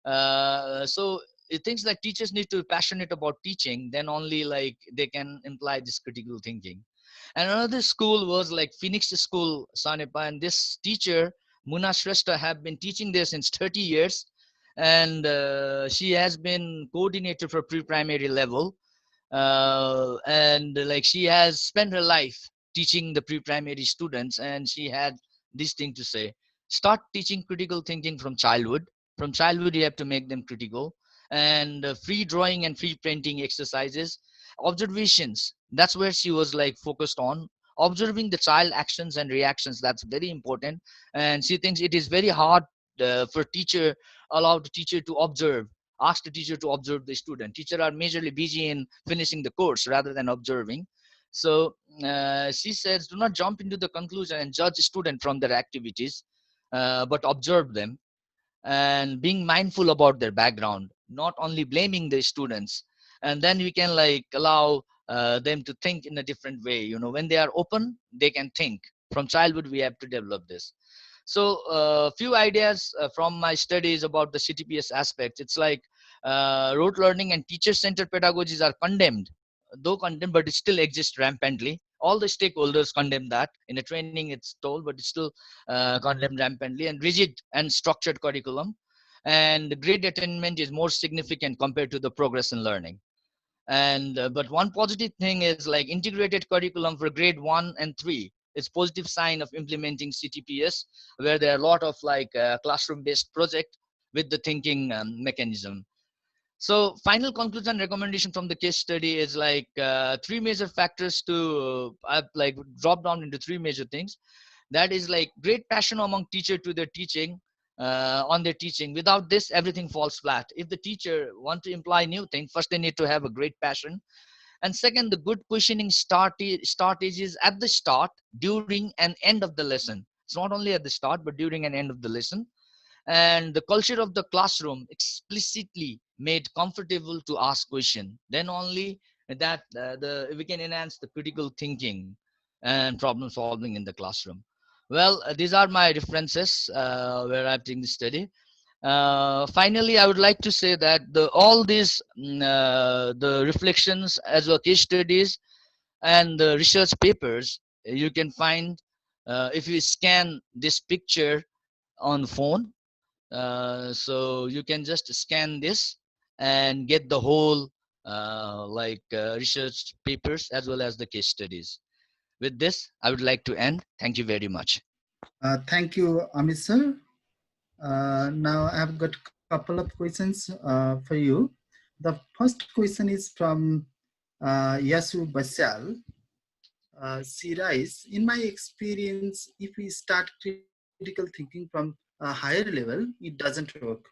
So it thinks like teachers need to be passionate about teaching, then only like they can imply this critical thinking. And another school was like Phoenix School, Sanepa, and this teacher, Muna Shrestha, have been teaching there since 30 years. And she has been coordinator for pre-primary level. And like she has spent her life teaching the pre-primary students, and she had this thing to say: start teaching critical thinking from childhood. From childhood, you have to make them critical. And free drawing and free painting exercises, observations, that's where she was like focused on observing the child actions and reactions. That's very important. And she thinks it is very hard for teacher, allow the teacher to observe, ask the teacher to observe the student. Teacher are majorly busy in finishing the course rather than observing. So she says, do not jump into the conclusion and judge student from their activities, but observe them and being mindful about their background, not only blaming the students. And then we can like allow them to think in a different way. You know, when they are open, they can think. From childhood we have to develop this. So few ideas from my studies about the CTPS aspect. It's like rote learning and teacher-centered pedagogies are condemned, though condemned, but it still exists rampantly. All the stakeholders condemn that. In a training, it's told, but it's still condemned rampantly. And rigid and structured curriculum, and grade attainment is more significant compared to the progress in learning. And but one positive thing is like integrated curriculum for grade 1 and 3. It's positive sign of implementing CTPS, where there are a lot of like classroom based project with the thinking mechanism. So final conclusion recommendation from the case study is like three major factors to I've like dropped down into three major things. That is like great passion among teacher to their teaching, on their teaching. Without this, everything falls flat. If the teacher want to imply new thing, first they need to have a great passion. And second, the good questioning strategies at the start, during and end of the lesson. It's not only at the start, but during and end of the lesson. And the culture of the classroom explicitly made comfortable to ask question. Then only that we can enhance the critical thinking and problem solving in the classroom. Well, these are my references where I've taken the study. Finally, I would like to say that all these the reflections as well case studies and the research papers you can find if you scan this picture on phone. So you can just scan this and get the whole research papers as well as the case studies. With this, I would like to end. Thank you very much. Thank you, Amit sir. Now I've got a couple of questions for you. The first question is from Yasu Basyal. She writes, in my experience, if we start critical thinking from a higher level, it doesn't work.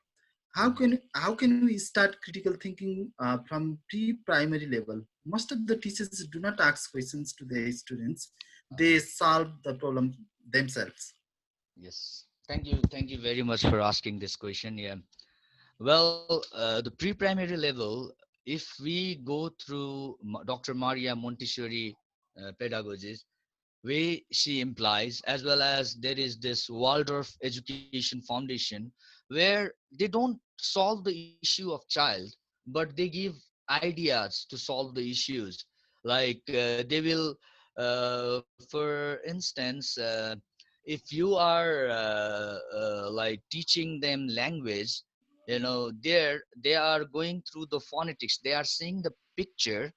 How can we start critical thinking from pre-primary level? Most of the teachers do not ask questions to their students; they solve the problem themselves. Yes. Thank you very much for asking this question. Yeah. Well, the pre-primary level, if we go through Dr. Maria Montessori pedagogies, way she implies, as well as there is this Waldorf Education Foundation, where they don't solve the issue of child, but they give ideas to solve the issues. Like they will, for instance, if you are like teaching them language, you know, there they are going through the phonetics. They are seeing the picture,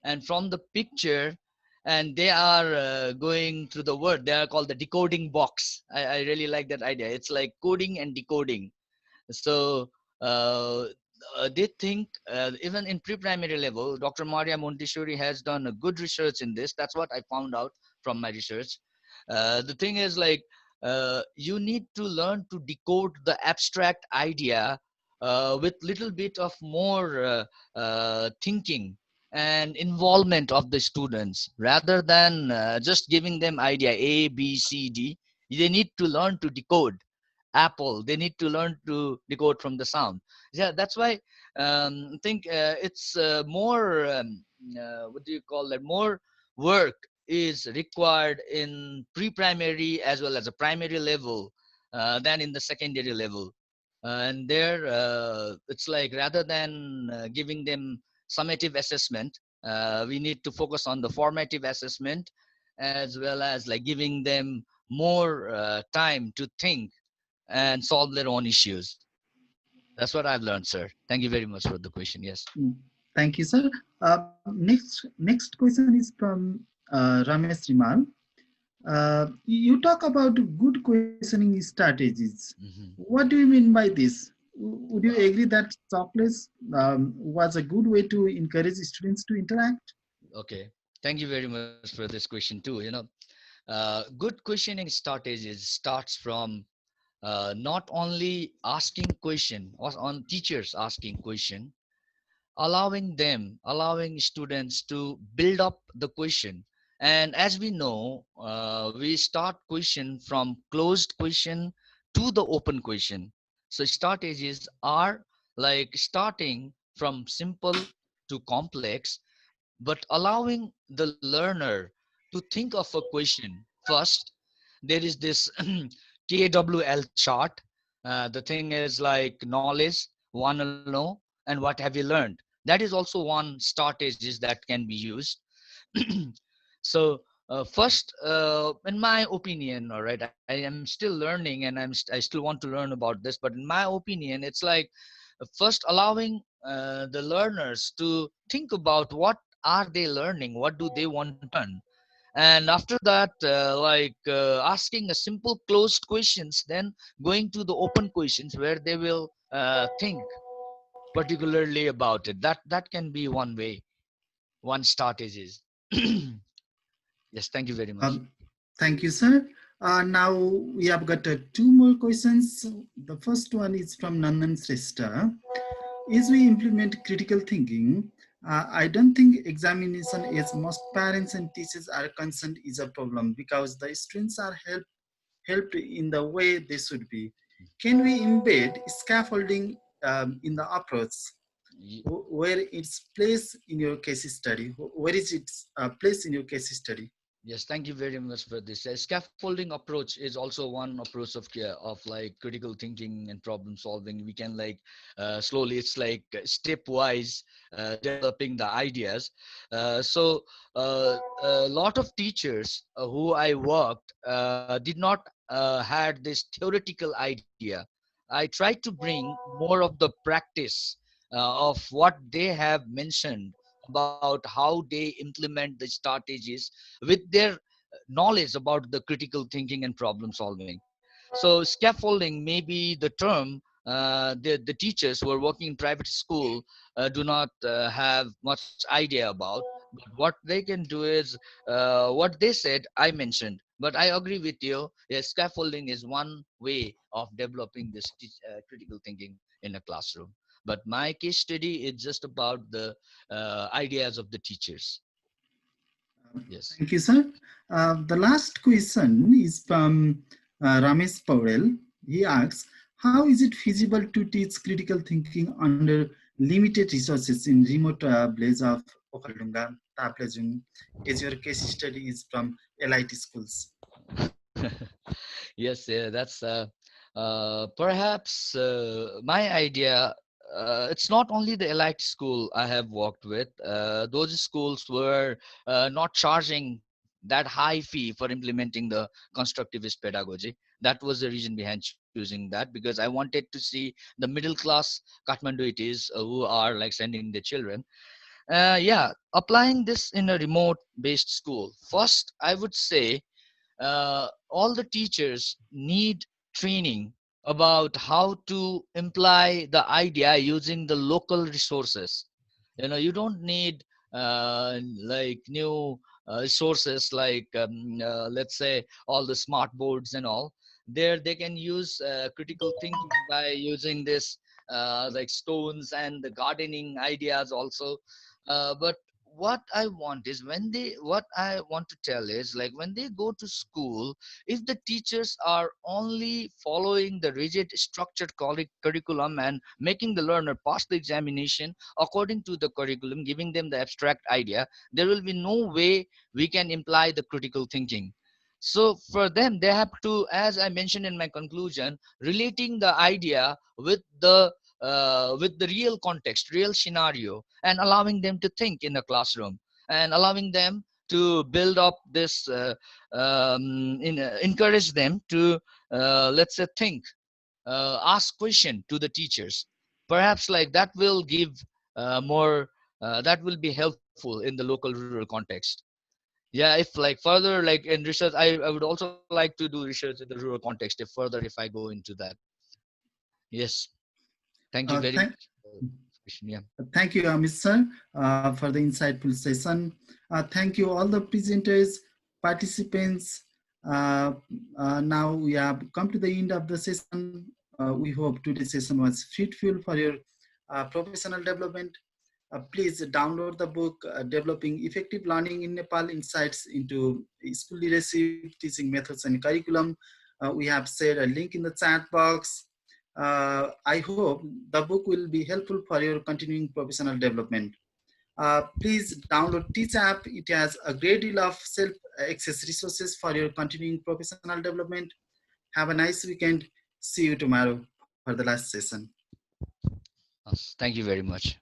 and from the picture and they are going through the word. They are called the decoding box. I really like that idea. It's like coding and decoding. So uh, they think even in pre-primary level, Dr. Maria Montessori has done a good research in this. That's what I found out from my research. The thing is like you need to learn to decode the abstract idea with little bit of more thinking and involvement of the students, rather than just giving them idea A, B, C, D. They need to learn to decode apple. They need to learn to decode from the sound. Yeah, that's why I think it's more what do you call that, more work is required in pre-primary as well as a primary level than in the secondary level. And there it's like rather than giving them summative assessment, we need to focus on the formative assessment, as well as like giving them more time to think and solve their own issues. That's what I've learned, sir. Thank you very much for the question. Yes. Thank you, sir. Next question is from Ramesh Rimal. You talk about good questioning strategies. What do you mean by this? Would you agree that Socrates was a good way to encourage students to interact? Okay. Thank you very much for this question too. You know, good questioning strategies starts from not only asking question or on teachers asking question, allowing students to build up the question. And as we know, we start question from closed question to the open question. So strategies are like starting from simple to complex, but allowing the learner to think of a question first. There is this KWL chart. The thing is like knowledge, want to know, and what have you learned. That is also one strategies that can be used. So first, in my opinion, all right, I am still learning, and I still want to learn about this. But in my opinion, it's like first allowing the learners to think about what are they learning, what do they want to learn, and after that, asking a simple closed questions, then going to the open questions where they will think particularly about it. That can be one way, one strategies. Yes, thank you very much. Um, thank you, sir. Now we have got two more questions. The first one is from Nandan Srestha. As we implement critical thinking, I don't think examination, as most parents and teachers are concerned, is a problem because the students are helped in the way they should be. Can we embed scaffolding in the approach? Where it's placed in your case study? Where is its place in your case study? Yes, thank you very much for this. Scaffolding approach is also one approach of like critical thinking and problem solving. We can like slowly, it's like stepwise developing the ideas. A lot of teachers who I worked did not had this theoretical idea. I tried to bring more of the practice of what they have mentioned about how they implement the strategies with their knowledge about the critical thinking and problem solving. So scaffolding may be the term the teachers who are working in private school do not have much idea about. But what they can do is what they said, I mentioned. But I agree with you. Yes, scaffolding is one way of developing this critical thinking in a classroom. But my case study is just about the ideas of the teachers. Yes. Thank you, sir. The last question is from Ramesh Paurel. He asks, how is it feasible to teach critical thinking under limited resources in remote village of Okaldunga, Taplejung, as your case study is from LIT schools? Yes, yeah, that's perhaps my idea. It's not only the elite school I have worked with. Those schools were not charging that high fee for implementing the constructivist pedagogy. That was the reason behind choosing that, because I wanted to see the middle class Kathmanduites who are like sending their children. Yeah, applying this in a remote based school. First, I would say all the teachers need training about how to imply the idea using the local resources. You don't need like new resources like let's say all the smart boards and all. There they can use critical thinking by using this like stones and the gardening ideas also. But what I want is what I want to tell is like when they go to school, if the teachers are only following the rigid structured curriculum and making the learner pass the examination according to the curriculum, giving them the abstract idea, there will be no way we can imply the critical thinking. So for them, they have to, as I mentioned in my conclusion, relating the idea with the real context, real scenario, and allowing them to think in the classroom, and allowing them to build up this, encourage them to, let's say, think, ask question to the teachers. Perhaps like that will give more, that will be helpful in the local rural context. Yeah, if like further like in research, I would also like to do research in the rural context if further if I go into that. Yes. Thank you very Thank, much. Yeah. Thank you, Amit sir, for the insightful session. Thank you all the presenters, participants, Now we have come to the end of the session. We hope today's session was fruitful for your professional development. Please download the book, Developing Effective Learning in Nepal, Insights into School Leadership, Teaching Methods and Curriculum. We have shared a link in the chat box. I hope the book will be helpful for your continuing professional development. Please download Teach app. It has a great deal of self-access resources for your continuing professional development. Have a nice weekend. See you tomorrow for the last session. Thank you very much.